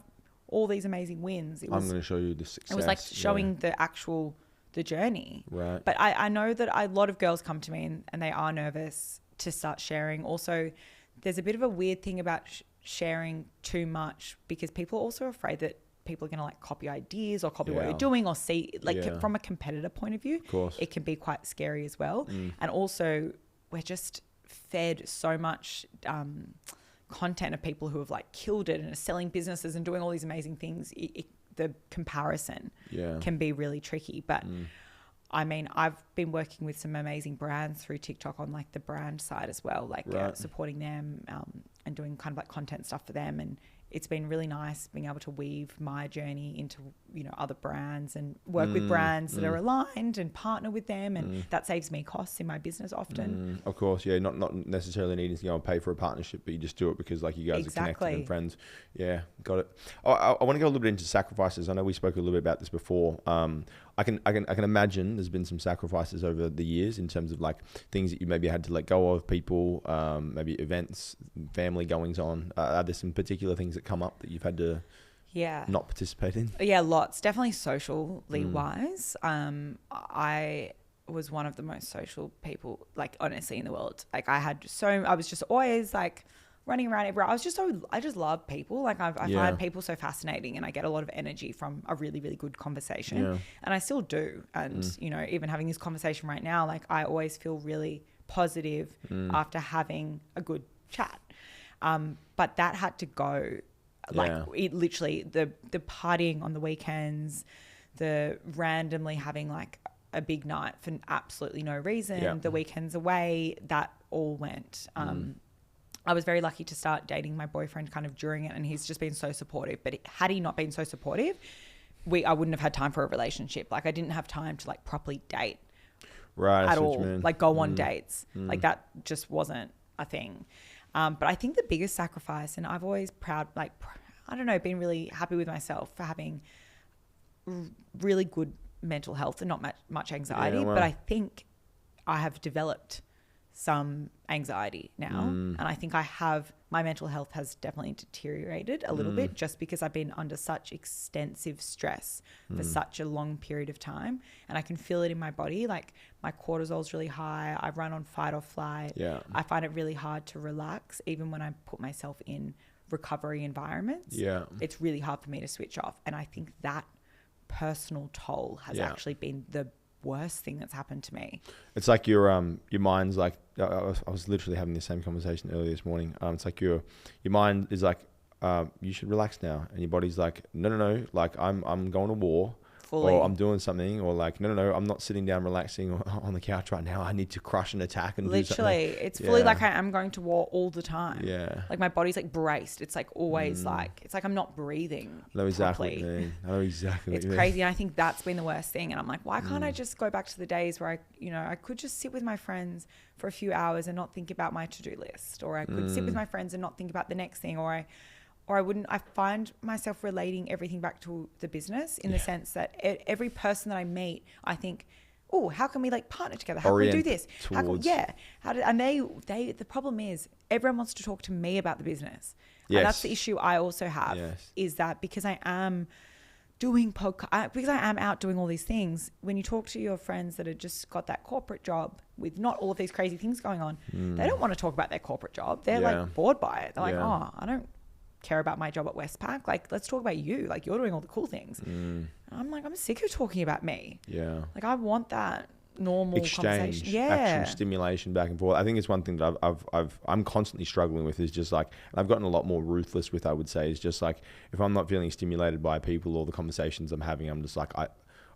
all these amazing wins. I'm going to show you the success. It was like showing the journey. Right. But I know that a lot of girls come to me and they are nervous to start sharing. Also, there's a bit of a weird thing about sharing too much, because people are also afraid that people are going to like copy ideas or copy what you're doing, or see like from a competitor point of view, it can be quite scary as well. And also we're just fed so much content of people who have like killed it and are selling businesses and doing all these amazing things. The comparison can be really tricky, but I mean, I've been working with some amazing brands through TikTok on like the brand side as well, like supporting them and doing kind of like content stuff for them. And it's been really nice being able to weave my journey into, you know, other brands and work with brands that are aligned and partner with them. And that saves me costs in my business often. Of course, yeah. Not necessarily needing to go and pay for a partnership, but you just do it because like you guys are connected and friends. Yeah, got it. I want to go a little bit into sacrifices. I know we spoke a little bit about this before. I can imagine there's been some sacrifices over the years in terms of like things that you maybe had to let go of, people, maybe events, family goings on. Are there some particular things that come up that you've had to not participate in? Yeah, lots. Definitely socially wise. I was one of the most social people, like honestly, in the world. Like I was just always like running around everywhere. I just love people. Like I find people so fascinating, and I get a lot of energy from a really, really good conversation. Yeah. And I still do. And, you know, even having this conversation right now, like I always feel really positive after having a good chat. But that had to go. Like it literally, the partying on the weekends, the randomly having like a big night for absolutely no reason, the weekends away, that all went. I was very lucky to start dating my boyfriend kind of during it, and he's just been so supportive. But had he not been so supportive, I wouldn't have had time for a relationship. Like I didn't have time to like properly date at all, like go on dates. Like that just wasn't a thing. But I think the biggest sacrifice, and I've always been really happy with myself for having really good mental health and not much anxiety. But I think I have developed some anxiety now. And I think my mental health has definitely deteriorated a little bit just because I've been under such extensive stress for such a long period of time. And I can feel it in my body. Like my cortisol's really high. I run on fight or flight. Yeah. I find it really hard to relax even when I put myself in recovery environments. Yeah. It's really hard for me to switch off. And I think that personal toll has actually been the worst thing that's happened to me. It's like your mind's like, I was literally having the same conversation earlier this morning. It's like your mind is like, you should relax now, and your body's like, no, like I'm going to war. Fully. Or I'm doing something, or like, no, I'm not sitting down relaxing on the couch right now. I need to crush an attack and literally, do something. It's fully like I am going to war all the time. Yeah. Like my body's like braced. It's like always like, it's like I'm not breathing. I know exactly what you mean. It's crazy. And I think that's been the worst thing. And I'm like, why can't I just go back to the days where I could just sit with my friends for a few hours and not think about my to-do list, or I could sit with my friends and not think about the next thing, or I find myself relating everything back to the business in the sense that every person that I meet, I think, oh, how can we like partner together? How can we do this? The problem is everyone wants to talk to me about the business. Yes. And that's the issue I also have is that because I am doing because I am out doing all these things, when you talk to your friends that have just got that corporate job with not all of these crazy things going on, they don't want to talk about their corporate job. They're like bored by it. They're like, oh, I don't care about my job at Westpac. Like, let's talk about you. Like, you're doing all the cool things. I'm like, I'm sick of talking about me. Yeah. Like, I want that normal exchange, conversation. action, stimulation back and forth. I think it's one thing that I'm constantly struggling with is just like, and I've gotten a lot more ruthless with, I would say, is just like, if I'm not feeling stimulated by people or the conversations I'm having, I'm just like,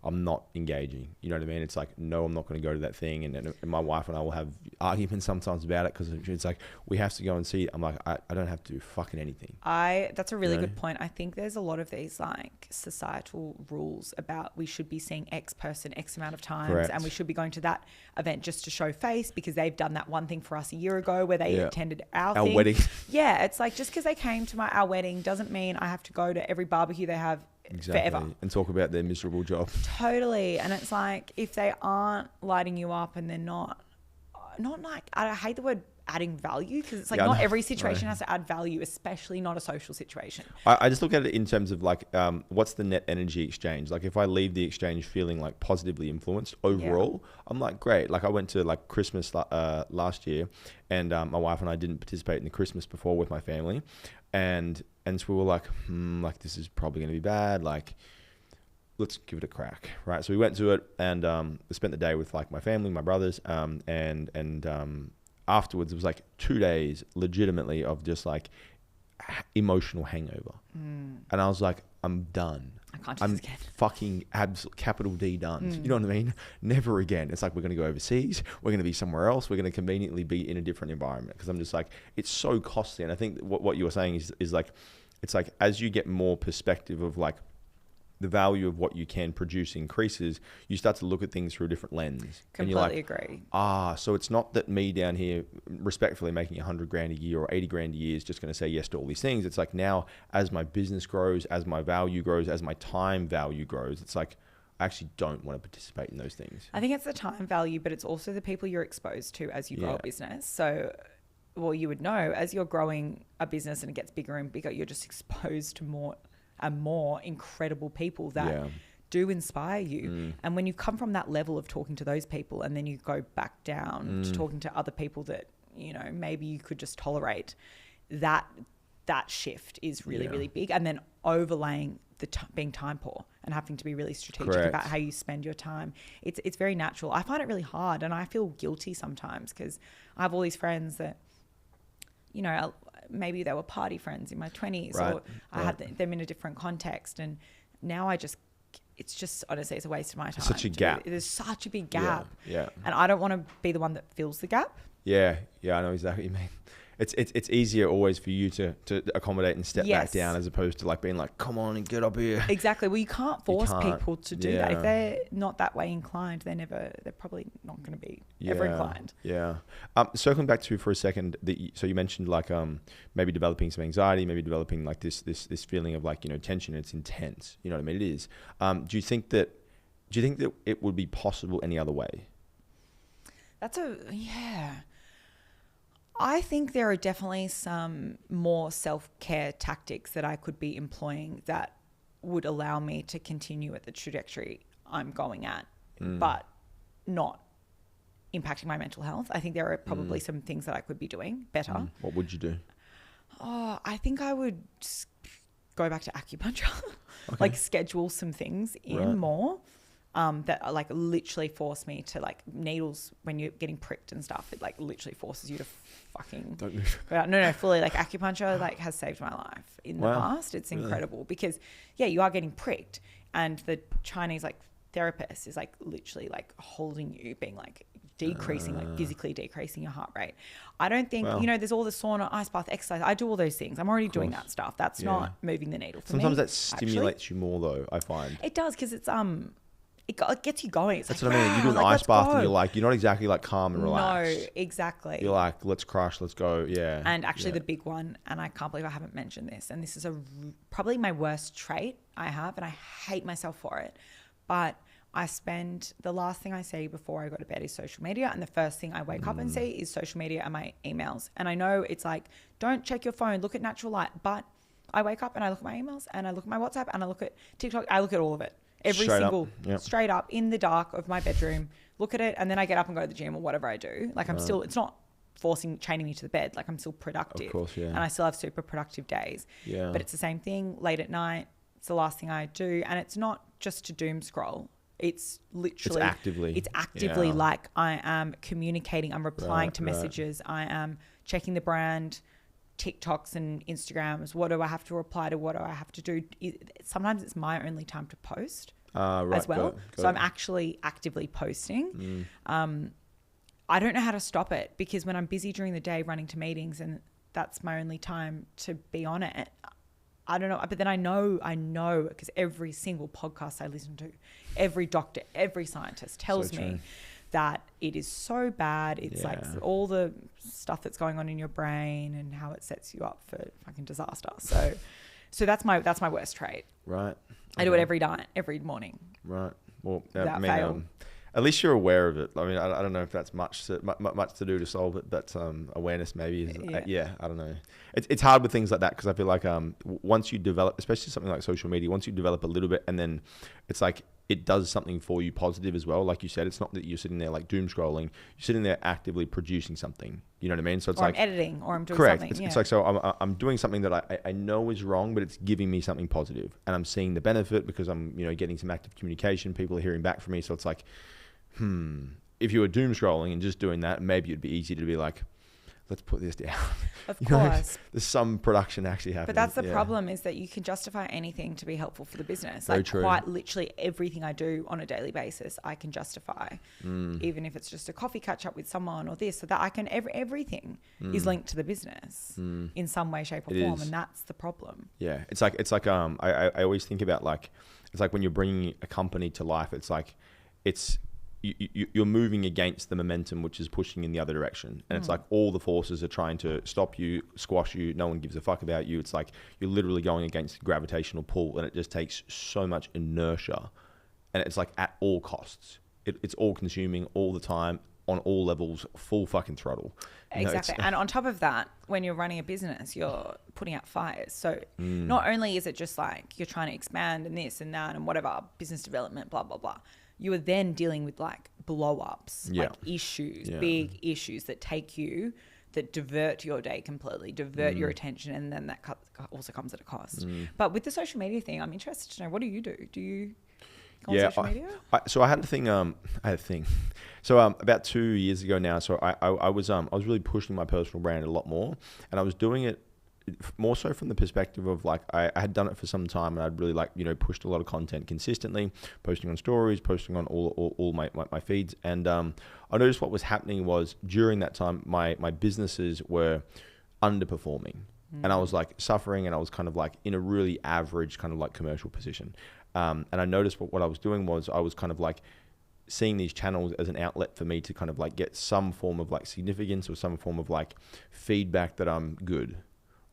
I'm not engaging. You know what I mean? It's like, no, I'm not going to go to that thing. And my wife and I will have arguments sometimes about it because it's like, we have to go and see it. I'm like, I don't have to do fucking anything. That's a really good point. I think there's a lot of these like societal rules about we should be seeing X person X amount of times. Correct. And we should be going to that event just to show face because they've done that one thing for us a year ago where they attended our thing. Wedding. Yeah. It's like, just because they came to our wedding doesn't mean I have to go to every barbecue they have forever. And talk about their miserable job. Totally. And it's like, if they aren't lighting you up and they're not like, I hate the word adding value because it's like not every situation has to add value, especially not a social situation. I just look at it in terms of like, what's the net energy exchange? Like if I leave the exchange feeling like positively influenced overall, I'm like, great. Like I went to like Christmas last year and my wife and I didn't participate in the Christmas before with my family. And so we were like, this is probably going to be bad. Like, let's give it a crack, right? So we went to it and we spent the day with like my family, my brothers, and afterwards it was like 2 days legitimately of just like emotional hangover. And I was like, I'm done. I can't do this again. Fucking capital D done. You know what I mean? Never again. It's like, we're going to go overseas. We're going to be somewhere else. We're going to conveniently be in a different environment. Because I'm just like, it's so costly. And I think what you were saying is like, it's like, as you get more perspective of like the value of what you can produce increases, you start to look at things through a different lens. Completely agree. So it's not that me down here respectfully making 100 grand a year or 80 grand a year is just going to say yes to all these things. It's like, now as my business grows, as my value grows, as my time value grows, it's like, I actually don't want to participate in those things. I think it's the time value, but it's also the people you're exposed to as you grow a business. So, well, you would know, as you're growing a business and it gets bigger and bigger, you're just exposed to more and more incredible people that do inspire you. And when you come from that level of talking to those people and then you go back down to talking to other people that, you know, maybe you could just tolerate, that shift is really, really big. And then overlaying being time poor and having to be really strategic about how you spend your time. It's very natural. I find it really hard, and I feel guilty sometimes because I have all these friends that, you know, maybe they were party friends in my 20s or I had them in a different context. And now it's just, honestly, it's a waste of my time. Such a gap. There's such a big gap. Yeah. And I don't want to be the one that fills the gap. Yeah. I know exactly what you mean. It's easier always for you to accommodate and step back down, as opposed to like being like, come on and get up here. Exactly. Well, you can't force people to do that. If they're not that way inclined, they're probably not going to be ever inclined. Yeah. Circling back to for a second, so you mentioned like maybe developing some anxiety, maybe developing like this feeling of like, you know, tension. It's intense. You know what I mean? It is. Do you think that it would be possible any other way? I think there are definitely some more self-care tactics that I could be employing that would allow me to continue at the trajectory I'm going at, but not impacting my mental health. I think there are probably some things that I could be doing better. What would you do? Oh, I think I would go back to acupuncture, like schedule some things in more. That like literally force me to, like, needles when you're getting pricked and stuff, it like literally forces you to fucking don't move. No, fully. Like acupuncture like has saved my life in the past. It's incredible because you are getting pricked, and the Chinese like therapist is like literally like holding you, being like decreasing, like physically decreasing your heart rate. I don't think, you know, there's all the sauna, ice bath, exercise. I do all those things. I'm already doing that stuff. That's not moving the needle for me. Sometimes that stimulates you more though, I find. It does, because it's it gets you going. It's That's like, what I mean. You do an ice bath and you're not exactly like calm and relaxed. No, exactly. You're like, let's crush, let's go. Yeah. And actually the big one, and I can't believe I haven't mentioned this, and this is probably my worst trait I have, and I hate myself for it, but I spend, the last thing I see before I go to bed is social media, and the first thing I wake up and see is social media and my emails. And I know it's like, don't check your phone, look at natural light, but I wake up and I look at my emails and I look at my WhatsApp and I look at TikTok. I look at all of it. Straight up in the dark of my bedroom, look at it, and then I get up and go to the gym or whatever I do. Like I'm still, it's not chaining me to the bed. Like I'm still productive. Of course, yeah. And I still have super productive days. Yeah. But it's the same thing late at night. It's the last thing I do. And it's not just to doom scroll. It's literally, it's actively like I am communicating. I'm replying to messages. I am checking the brand TikToks and Instagrams. What do I have to reply to? What do I have to do? Sometimes it's my only time to post as well. So I'm actually actively posting. I don't know how to stop it, because when I'm busy during the day running to meetings and that's my only time to be on it, I don't know. But then I know because every single podcast I listen to, every doctor, every scientist tells me that it is so bad. It's like all the stuff that's going on in your brain and how it sets you up for fucking disaster. So that's my worst trait. Right. I do it every night, every morning. Right. Well, fail. At least you're aware of it. I mean, I don't know if that's much to do to solve it, but awareness maybe is, I don't know. It's hard with things like that, because I feel like once you develop, especially something like social media, once you develop a little bit, and then it's like it does something for you positive as well. Like you said, it's not that you're sitting there like doom scrolling. You're sitting there actively producing something. You know what I mean? So it's I'm editing, or I'm doing correct. something. It's like, so I'm doing something that I know is wrong, but it's giving me something positive, and I'm seeing the benefit because I'm, you know, getting some active communication. People are hearing back from me. So it's like, if you were doom scrolling and just doing that, maybe it'd be easy to be like, let's put this down. Of You know, course. there's some production actually happening. But that's the problem, is that you can justify anything to be helpful for the business. Very Like true. quite literally everything I do on a daily basis, I can justify. Even if it's just a coffee catch up with someone or this or that, I can, everything is linked to the business in some way, shape or It form. is. And that's the problem. Yeah, it's like I always think about like, it's like when you're bringing a company to life, it's like you're moving against the momentum which is pushing in the other direction, and it's like all the forces are trying to stop you, squash you. No one gives a fuck about you. It's like you're literally going against the gravitational pull, and it just takes so much inertia, and it's like at all costs. It's all consuming all the time on all levels, full fucking throttle. You know, Exactly. And on top of that, when you're running a business, you're putting out fires. So not only is it just like you're trying to expand and this and that and whatever, business development, blah, blah, blah. You are then dealing with like blow ups, like issues, big issues that divert your day completely, divert your attention. And then that also comes at a cost. But with the social media thing, I'm interested to know, what do you do? Do you go on social media? So I had a thing. So about 2 years ago now, so I was really pushing my personal brand a lot more, and I was doing it more so from the perspective of like, I had done it for some time, and I'd really like, you know, pushed a lot of content consistently, posting on stories, posting on all my feeds. And I noticed what was happening was during that time, my businesses were underperforming, and I was like suffering, and I was kind of like in a really average kind of like commercial position. And I noticed what I was doing was I was kind of like seeing these channels as an outlet for me to kind of like get some form of like significance or some form of like feedback that I'm good.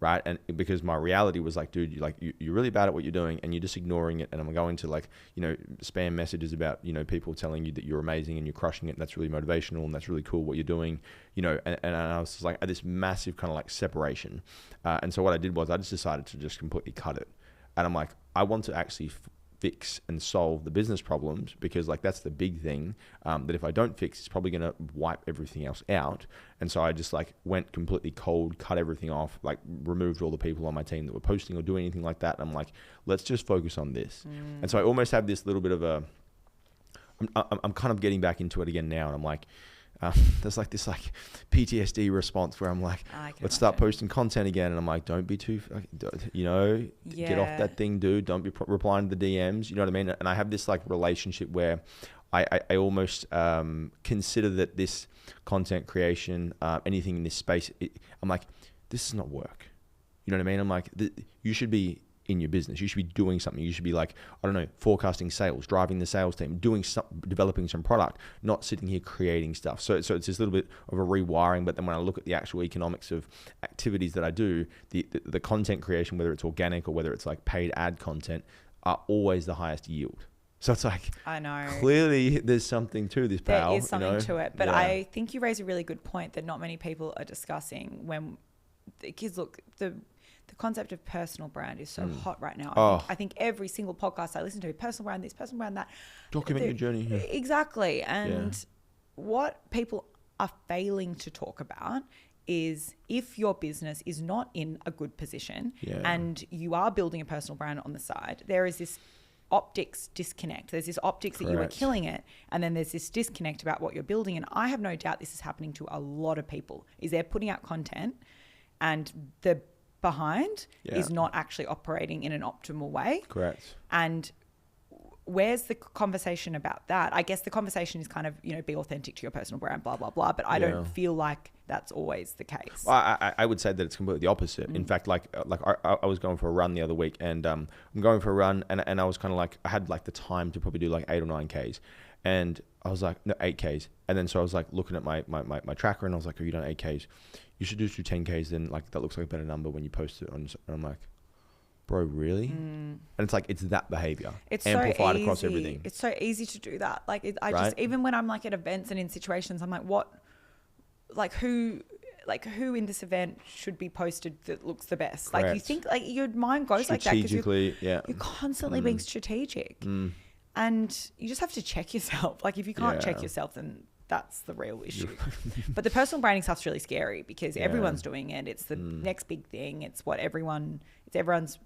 Right. And because my reality was like, dude, you're really bad at what you're doing, and you're just ignoring it. And I'm going to like, you know, spam messages about, you know, people telling you that you're amazing and you're crushing it. And that's really motivational, and that's really cool what you're doing, you know. And I was just like at this massive kind of like separation. And so what I did was I just decided to just completely cut it. And I'm like, I want to actually fix and solve the business problems, because like that's the big thing that if I don't fix, it's probably going to wipe everything else out. And so I just like went completely cold, cut everything off, like removed all the people on my team that were posting or doing anything like that. And I'm like, let's just focus on this. And so I almost have this little bit of I'm kind of getting back into it again now, and I'm like, there's like this like PTSD response where I'm like, let's start posting content again. And I'm like, don't be too, you know, get off that thing, dude. Don't be replying to the DMs. You know what I mean? And I have this like relationship where I almost consider that this content creation, anything in this space, I'm like, this is not work. You know what I mean? I'm like, you should be in your business. You should be doing something. You should be like, I don't know, forecasting sales, driving the sales team, developing some product, not sitting here creating stuff. So it's this little bit of a rewiring. But then when I look at the actual economics of activities that I do, the content creation, whether it's organic or whether it's like paid ad content, are always the highest yield. So it's like, I know. Clearly there's something to this, pal. There is something you know? to it. But I think you raise a really good point that not many people are discussing when the kids look, the concept of personal brand is so hot right now. I think every single podcast I listen to, personal brand this, personal brand that. Document your journey. Yeah. Exactly. And what people are failing to talk about is if your business is not in a good position and you are building a personal brand on the side, there is this optics disconnect. There's this optics that you are killing it, and then there's this disconnect about what you're building. And I have no doubt this is happening to a lot of people, is they're putting out content and the behind is not actually operating in an optimal way. Correct. And where's the conversation about that? I guess the conversation is kind of, you know, be authentic to your personal brand, blah, blah, blah. But I don't feel like that's always the case. Well, I would say that it's completely the opposite. In fact, like I was going for a run the other week, and I'm going for a run, and I was kind of like, I had like the time to probably do like 8 or 9 Ks. And I was like, no, 8 Ks. And then so I was like looking at my tracker, and I was like, oh, you done 8 Ks? You should just do 10 Ks. Then like that looks like a better number when you post it on. And I'm like, bro, really? And it's like, it's that behavior. It's amplified so across everything. It's so easy to do that. Like just, even when I'm like at events and in situations, I'm like, who in this event should be posted that looks the best? Correct. Like you think like your mind goes like that because you're constantly being strategic. And you just have to check yourself. Like if you can't check yourself, then that's the real issue. But the personal branding stuff's really scary because everyone's doing it. It's the next big thing. It's everyone's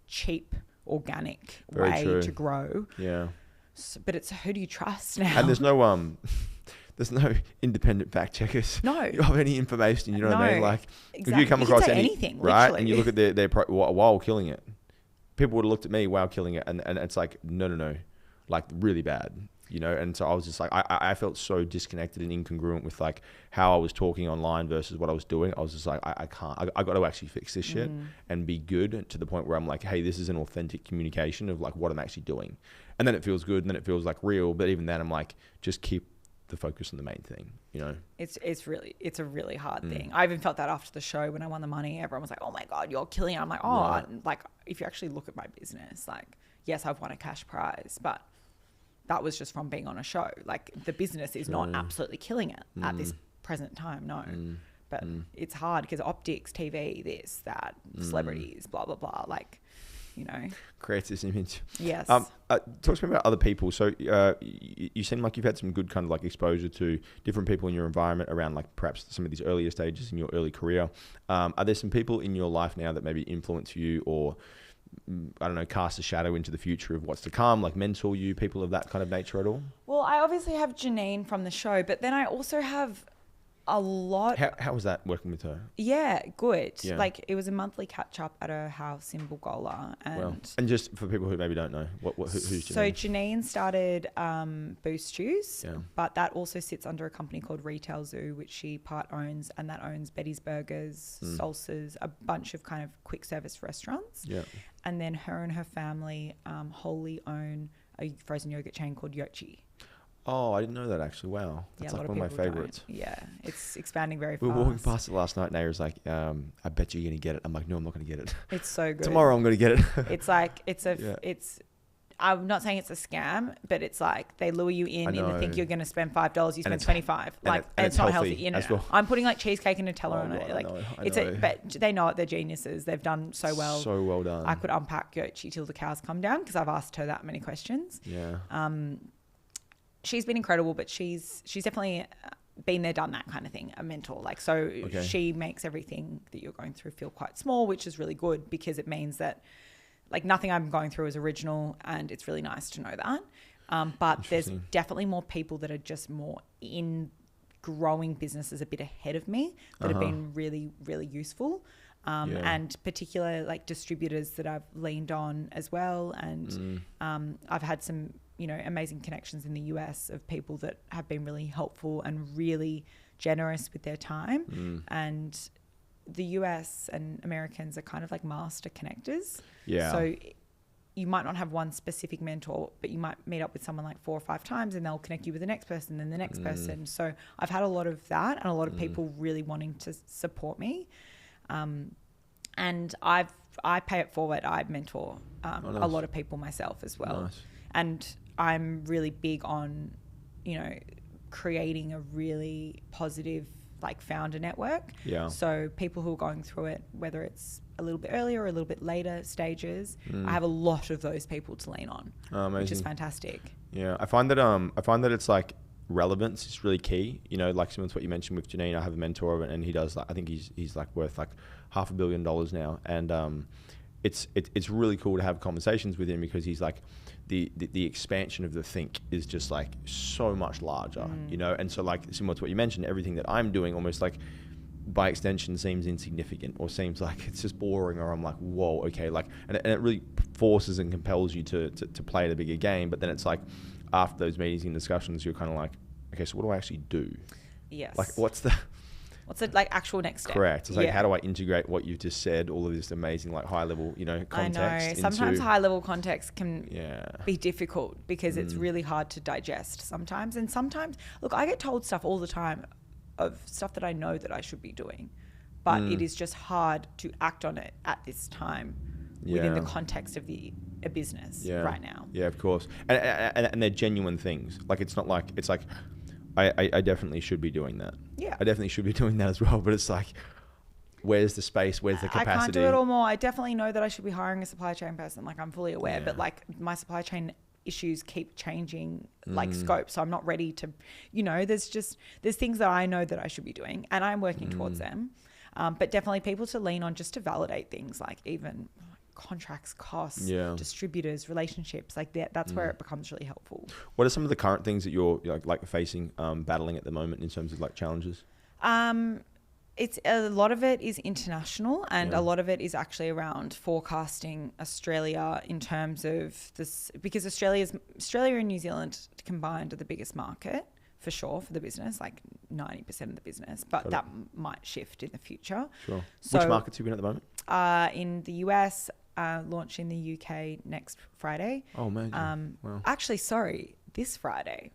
cheap, organic way to grow. Yeah. So, but it's who do you trust now? And there's there's no independent fact checkers. No. You don't have any information. You know what I mean? Like, exactly. if you come across anything, right, literally. and you look at their while killing it, people would have looked at me while killing it, and it's like, no, like really bad. You know, and so I was just like, I felt so disconnected and incongruent with like how I was talking online versus what I was doing. I was just like, I can't, I got to actually fix this shit and be good to the point where I'm like, hey, this is an authentic communication of like what I'm actually doing. And then it feels good and then it feels like real. But even then I'm like, just keep the focus on the main thing, you know? It's a really hard thing. I even felt that after the show when I won the money. Everyone was like, oh my God, you're killing it. I'm like, oh, Right. like if you actually look at my business, like, yes, I've won a cash prize, but that was just from being on a show. Like the business is not absolutely killing it at this present time. No, but it's hard because optics, TV, this, that, celebrities, blah, blah, blah. Like, you know, creates this image. Yes. Talk to me about other people. So you seem like you've had some good kind of like exposure to different people in your environment around like perhaps some of these earlier stages in your early career. Are there some people in your life now that maybe influence you or, I don't know, cast a shadow into the future of what's to come, like mentor you, people of that kind of nature at all? Well, I obviously have Janine from the show, but then I also have a lot. How was that working with her? Yeah, good. Yeah. Like it was a monthly catch up at her house in Bulgola. And just for people who maybe don't know, who's Janine? So Janine started Boost Juice, Yeah. but that also sits under a company called Retail Zoo, which she part owns, and that owns Betty's Burgers, Salsas, a bunch of kind of quick service restaurants. Yeah. And then her and her family wholly own a frozen yogurt chain called Yochi. Oh, I didn't know that actually. Wow. That's like one of my favorites. Yeah, it's expanding very fast. We were walking past it last night and Nate was like, I bet you're going to get it. I'm like, no, I'm not going to get it. It's so good. Tomorrow I'm going to get it. It's like, I'm not saying it's a scam, but it's like they lure you in and they think you're going to spend $5, you spend $25. And it's not healthy. You know, well. I'm putting like cheesecake and Nutella on it. Like I know. but they know it. They're geniuses. They've done so well. So well done. I could unpack Yochi till the cows come down because I've asked her that many questions. Yeah. She's been incredible, but she's definitely been there, done that kind of thing, a mentor. Like, so she makes everything that you're going through feel quite small, which is really good because it means that like nothing I'm going through is original and it's really nice to know that. But there's definitely more people that are just more in growing businesses a bit ahead of me that have been really, really useful. And particular like distributors that I've leaned on as well. And I've had some, you know, amazing connections in the US of people that have been really helpful and really generous with their time. And the US and Americans are kind of like master connectors. Yeah. So you might not have one specific mentor, but you might meet up with someone like 4 or 5 times and they'll connect you with the next person and the next person. So I've had a lot of that and a lot of people really wanting to support me. And I pay it forward. I mentor nice. a lot of people myself as well. Nice. And I'm really big on, you know, creating a really positive like founder network. Yeah. So people who are going through it, whether it's a little bit earlier or a little bit later stages, I have a lot of those people to lean on, which is fantastic. Yeah. I find that it's like relevance is really key. You know, like similar to what you mentioned with Janine, I have a mentor and he does like, I think he's like worth like $500 million now. And it's really cool to have conversations with him because he's like, the expansion of the think is just like so much larger, you know? And so like similar to what you mentioned, everything that I'm doing almost like by extension seems insignificant or seems like it's just boring or I'm like, whoa, okay. Like, and it really forces and compels you to play the bigger game. But then it's like after those meetings and discussions, you're kind of like, okay, so what do I actually do? Yes. Like what's the like actual next step? Correct. It's like, how do I integrate what you've just said, all of this amazing, like high level, you know, context? I know. Sometimes high level context can be difficult because it's really hard to digest sometimes. And sometimes, look, I get told stuff all the time of stuff that I know that I should be doing, but it is just hard to act on it at this time within the context of a business right now. Yeah, of course. And they're genuine things. Like, it's not like, it's like, I definitely should be doing that. Yeah. I definitely should be doing that as well. But it's like, where's the space? Where's the capacity? I can't do it all more. I definitely know that I should be hiring a supply chain person. Like, I'm fully aware. But like my supply chain issues keep changing like scope. So I'm not ready to, you know, there's things that I know that I should be doing and I'm working towards them. But definitely people to lean on just to validate things like even contracts, costs, Yeah. distributors, relationships, like that's where it becomes really helpful. What are some of the current things that you're like facing, battling at the moment in terms of like challenges? It's a lot of it is international, and Yeah. a lot of it is actually around forecasting Australia in terms of this, because Australia and New Zealand combined are the biggest market for sure for the business, like 90% of the business, but that might shift in the future. Sure. So, which markets are you in at the moment? In the US, launch in the UK next Friday. Oh, man. Wow. Actually, sorry, this Friday.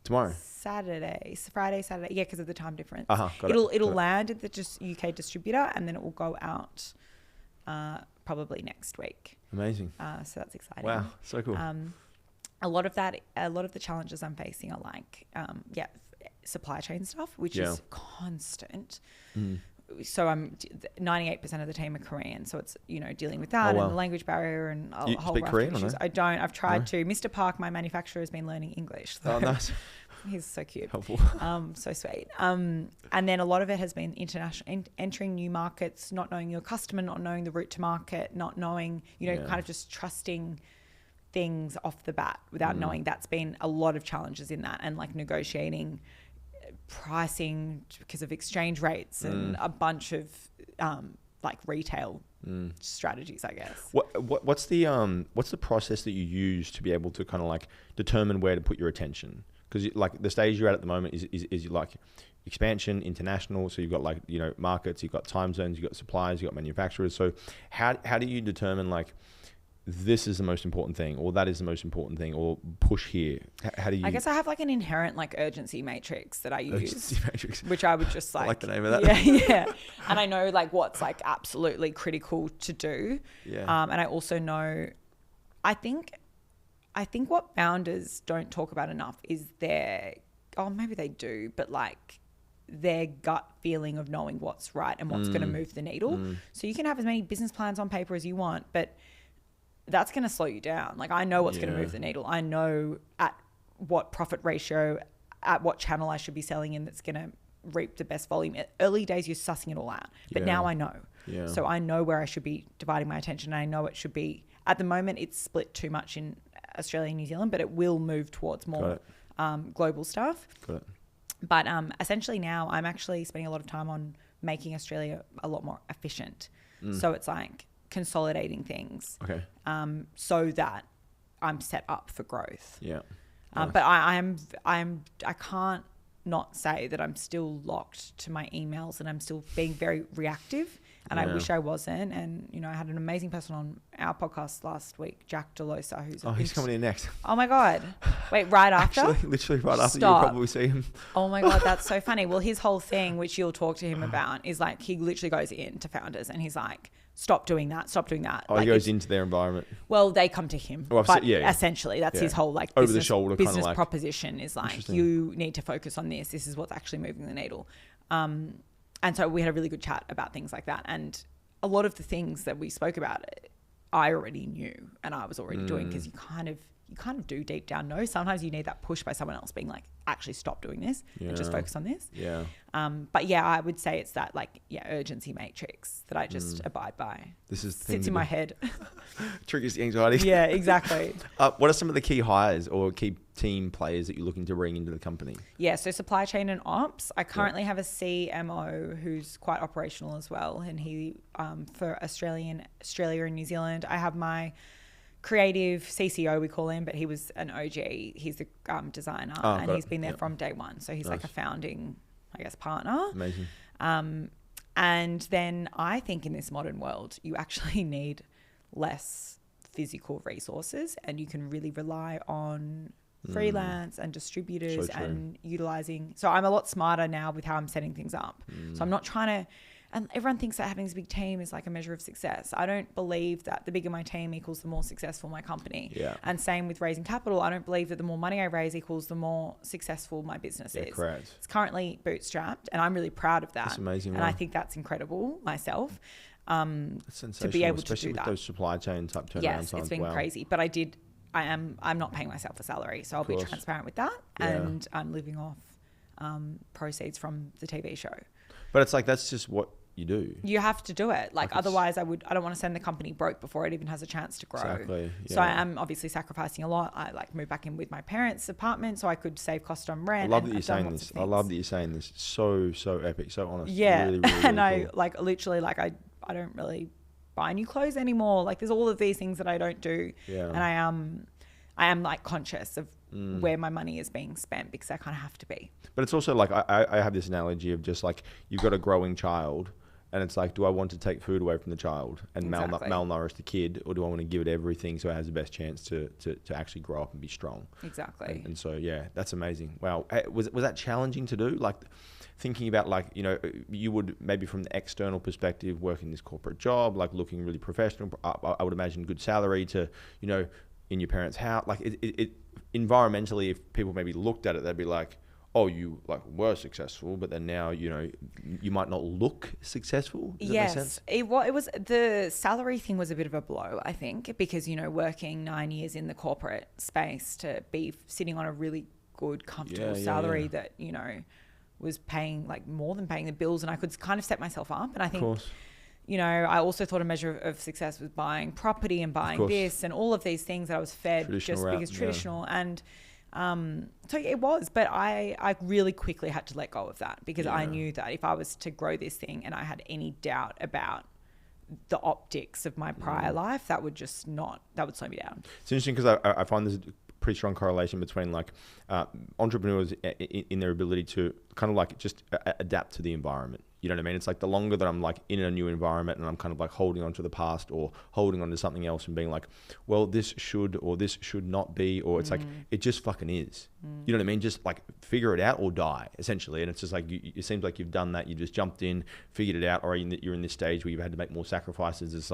Tomorrow. Friday, Saturday. Yeah, because of the time difference. Got It'll land at the UK distributor, and then it will go out probably next week. Amazing. So that's exciting. Wow, so cool. A lot of the challenges I'm facing are like, supply chain stuff, which is constant. So 98% of the team are Korean, so it's dealing with that and the language barrier and a whole speak raft Korean, of issues. or no? I don't. I've tried to. Mr. Park, my manufacturer, has been learning English. So Oh, nice. he's so cute. Helpful. So sweet. And then a lot of it has been international, entering new markets, not knowing your customer, not knowing the route to market, not knowing, kind of just trusting things off the bat without knowing. That's been a lot of challenges in that, and like negotiating pricing because of exchange rates and a bunch of like retail strategies, I guess. What's the process that you use to be able to kind of like determine where to put your attention? Because like the stage you're at the moment is like expansion, international. So you've got like markets, you've got time zones, you've got suppliers, you've got manufacturers. So how do you determine like this is the most important thing, or that is the most important thing, or push here? How do you? I guess I have like an inherent like urgency matrix that I use, Urgency matrix. which I would just like. I like the name of that. Yeah. And I know like what's like absolutely critical to do. Yeah. And I also know, I think what founders don't talk about enough is maybe they do, but like their gut feeling of knowing what's right and what's going to move the needle. So you can have as many business plans on paper as you want, but that's going to slow you down. Like I know what's going to move the needle. I know at what profit ratio, at what channel I should be selling in that's going to reap the best volume. At early days, you're sussing it all out. But now I know. Yeah. So I know where I should be dividing my attention. I know it should be, at the moment, it's split too much in Australia and New Zealand, but it will move towards more global stuff. Got it. But essentially now I'm actually spending a lot of time on making Australia a lot more efficient. So it's like consolidating things, so that I'm set up for growth. Yeah. But I can't not say that I'm still locked to my emails and I'm still being very reactive. And I wish I wasn't. And, I had an amazing person on our podcast last week, Jack Delosa, who's... Oh, he's coming in next. Oh, my God. Wait, right after? Actually, literally right after you'll probably see him. Oh, my God, that's so funny. Well, his whole thing, which you'll talk to him about, is like he literally goes into founders and he's like, stop doing that, stop doing that. Oh, like, he goes into their environment. Well, they come to him. Oh, but essentially, that's his whole like over business, the shoulder business kind of like, proposition is like, you need to focus on this. This is what's actually moving the needle. And so we had a really good chat about things like that. And a lot of the things that we spoke about, I already knew and I was already doing, because you kind of do deep down know. Sometimes you need that push by someone else being like, actually stop doing this and just focus on this. Yeah. But yeah, I would say it's that like, urgency matrix that I just abide by. This is the sits in my head. Triggers the anxiety. Yeah, exactly. What are some of the key hires or key team players that you're looking to bring into the company? Yeah, so supply chain and ops. I currently have a CMO who's quite operational as well, and he for Australia and New Zealand. I have my creative CCO, we call him, but he was an OG. He's a designer, and he's been there from day one. So he's like a founding, I guess, partner. Amazing. And then I think in this modern world, you actually need less physical resources, and you can really rely on freelance and distributors and utilizing. So I'm a lot smarter now with how I'm setting things up. So I'm not trying to, and everyone thinks that having this big team is like a measure of success. I don't believe that the bigger my team equals the more successful my company. Yeah. And same with raising capital. I don't believe that the more money I raise equals the more successful my business is. Correct. It's currently bootstrapped, and I'm really proud of that. That's amazing. And I think that's incredible myself. That's sensational, to be able especially to do with that. those supply chain type turnaround Yes, times. it's been crazy. But I'm not paying myself a salary, so I'll be transparent with that. Yeah. And I'm living off proceeds from the TV show. But it's like, that's just what you do. You have to do it. Like Otherwise I don't want to send the company broke before it even has a chance to grow. Exactly. Yeah. So I am obviously sacrificing a lot. I moved back in with my parents' apartment so I could save cost on rent. I love that you're saying this. I love that you're saying this. So epic, so honest. Yeah. Really, really, And really I cool. literally I don't really buy new clothes anymore. There's all of these things that I don't do. Yeah. And I am conscious of where my money is being spent because I kind of have to be. But it's also I have this analogy of just you've got a growing child, and it's do I want to take food away from the child and malnourish the kid, or do I want to give it everything so it has the best chance to actually grow up and be strong? Exactly. And so, yeah, that's amazing. Wow. Was that challenging to do? Thinking about you would maybe from the external perspective, working this corporate job, looking really professional, I would imagine good salary to, in your parents' house, it environmentally, if people maybe looked at it, they'd be like, oh, you were successful, but then now, you might not look successful. Does that make sense? It was the salary thing was a bit of a blow, I think, because, working 9 years in the corporate space to be sitting on a really good, comfortable salary that, was paying more than paying the bills, and I could kind of set myself up. And I think, I also thought a measure of success was buying property and buying this and all of these things that I was fed because traditional. And so it was, but I really quickly had to let go of that because I knew that if I was to grow this thing and I had any doubt about the optics of my prior life, that would slow me down. It's interesting because I find there's a pretty strong correlation between entrepreneurs in their ability to kind of just adapt to the environment. You know what I mean? It's the longer that I'm in a new environment and I'm kind of holding on to the past or holding on to something else and being well, this should or this should not be, or it's it just fucking is. You know what I mean? Just figure it out or die, essentially. And it's just it seems like you've done that. You just jumped in, figured it out, or you're in this stage where you've had to make more sacrifices. It's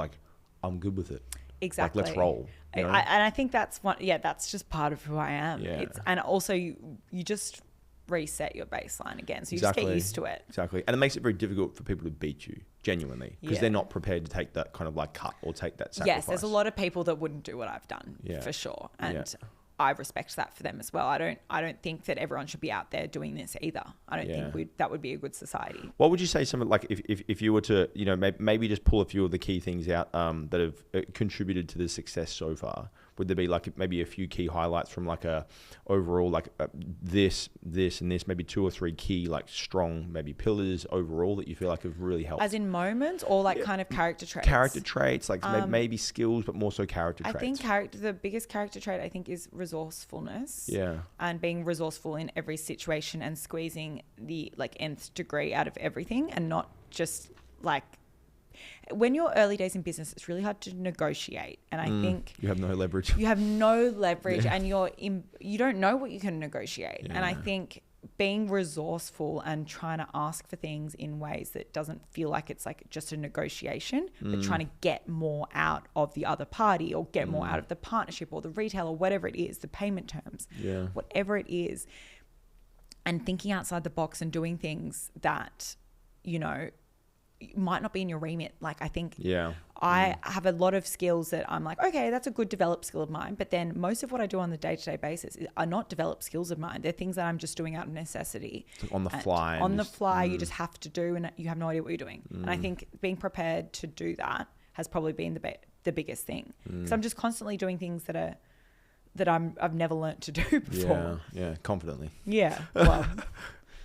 I'm good with it. Exactly. Let's roll. And I think that's that's just part of who I am. Yeah. And also you just reset your baseline again. So you just get used to it. Exactly. And it makes it very difficult for people to beat you, genuinely, because they're not prepared to take that kind of cut or take that sacrifice. Yes, there's a lot of people that wouldn't do what I've done, for sure. And I respect that for them as well. I don't think that everyone should be out there doing this either. I don't think that would be a good society. What would you say if you were to, maybe just pull a few of the key things out that have contributed to the success so far? Would there be maybe a few key highlights from a overall this and this, maybe 2 or 3 key strong maybe pillars overall that you feel have really helped? As in moments or kind of character traits? Character traits, maybe skills, but more so character traits. I think the biggest character trait I think is resourcefulness. Yeah. And being resourceful in every situation and squeezing the nth degree out of everything and not just when you're early days in business, it's really hard to negotiate. And I think you have no leverage. You have no leverage and you don't know what you can negotiate. Yeah. And I think being resourceful and trying to ask for things in ways that doesn't feel like it's just a negotiation, but trying to get more out of the other party or get more out of the partnership or the retail or whatever it is, the payment terms, whatever it is, and thinking outside the box and doing things that, might not be in your remit. I think I have a lot of skills that I'm okay, that's a good developed skill of mine. But then most of what I do on the day-to-day basis are not developed skills of mine. They're things that I'm just doing out of necessity. On the fly. On the fly, you just have to do and you have no idea what you're doing. And I think being prepared to do that has probably been the biggest thing. Because I'm just constantly doing things that I've never learnt to do before. Yeah, confidently. Yeah, well...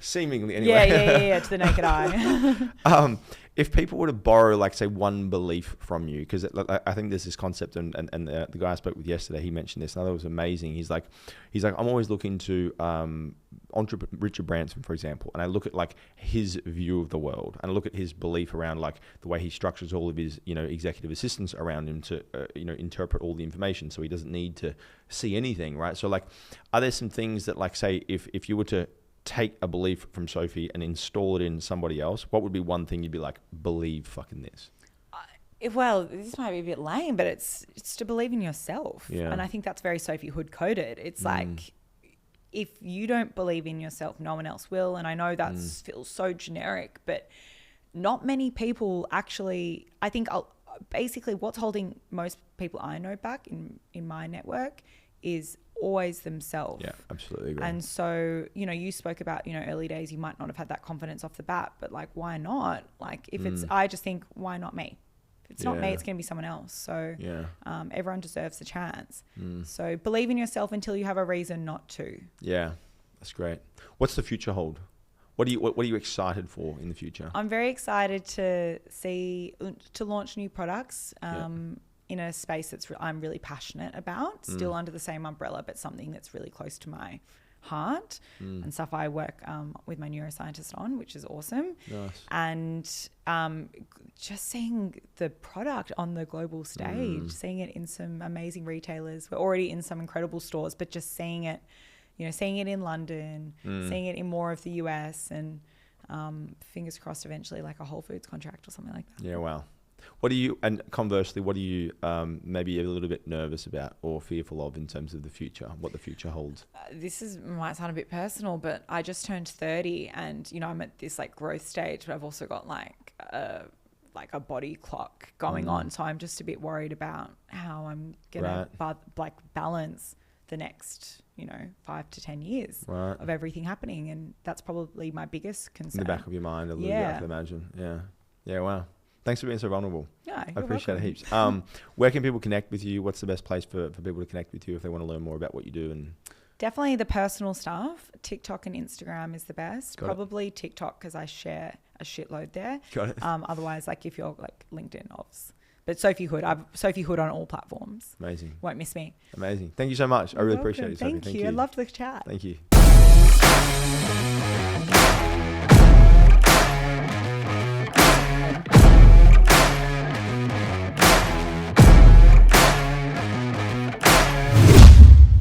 Seemingly, anyway. Yeah, to the naked eye. If people were to borrow, say, one belief from you, because I think there's this concept, and the guy I spoke with yesterday, he mentioned this, and I thought it was amazing. He's like, I'm always looking to Richard Branson, for example, and I look at his view of the world, and I look at his belief around the way he structures all of his executive assistants around him to interpret all the information, so he doesn't need to see anything, right? So are there some things that say if you were to take a belief from Sophie and install it in somebody else, what would be one thing you'd be believe fucking this? Well, this might be a bit lame, but it's to believe in yourself. Yeah. And I think that's very Sophie Hood coded. It's if you don't believe in yourself, no one else will. And I know that feels so generic, but not many people actually, I think basically what's holding most people I know back in my network is always themselves. Yeah, absolutely agree. And so, you know, you spoke about, you know, early days, you might not have had that confidence off the bat, but like, why not? Like if it's, I just think, why not me? If it's not me, it's going to be someone else. So everyone deserves a chance. So believe in yourself until you have a reason not to. Yeah, that's great. What's the future hold? What are you excited for in the future? I'm very excited to launch new products in a space I'm really passionate about, still under the same umbrella, but something that's really close to my heart and stuff I work with my neuroscientist on, which is awesome. Nice. And just seeing the product on the global stage, seeing it in some amazing retailers. We're already in some incredible stores, but just seeing it, you know, seeing it in London, seeing it in more of the US, and fingers crossed eventually like a Whole Foods contract or something like that. Yeah, wow. And conversely, what are you maybe a little bit nervous about or fearful of in terms of the future, what the future holds? Might sound a bit personal, but I just turned 30 and, you know, I'm at this like growth stage, but I've also got like a body clock going on. So I'm just a bit worried about how I'm going to balance the next, you know, 5 to 10 years of everything happening. And that's probably my biggest concern. In the back of your mind a little bit, I can imagine. Yeah. Yeah, wow. Thanks for being so vulnerable. Yeah, I appreciate it heaps. Where can people connect with you? What's the best place for people to connect with you if they want to learn more about what you do? And definitely the personal stuff. TikTok and Instagram is the best. Probably TikTok because I share a shitload there. Got it. Otherwise, like if you're like LinkedIn, obviously. But Sophie Hood, I've Sophie Hood on all platforms. Amazing. Won't miss me. Amazing. Thank you so much. I really appreciate it, Sophie. Thank you. I loved the chat. Thank you.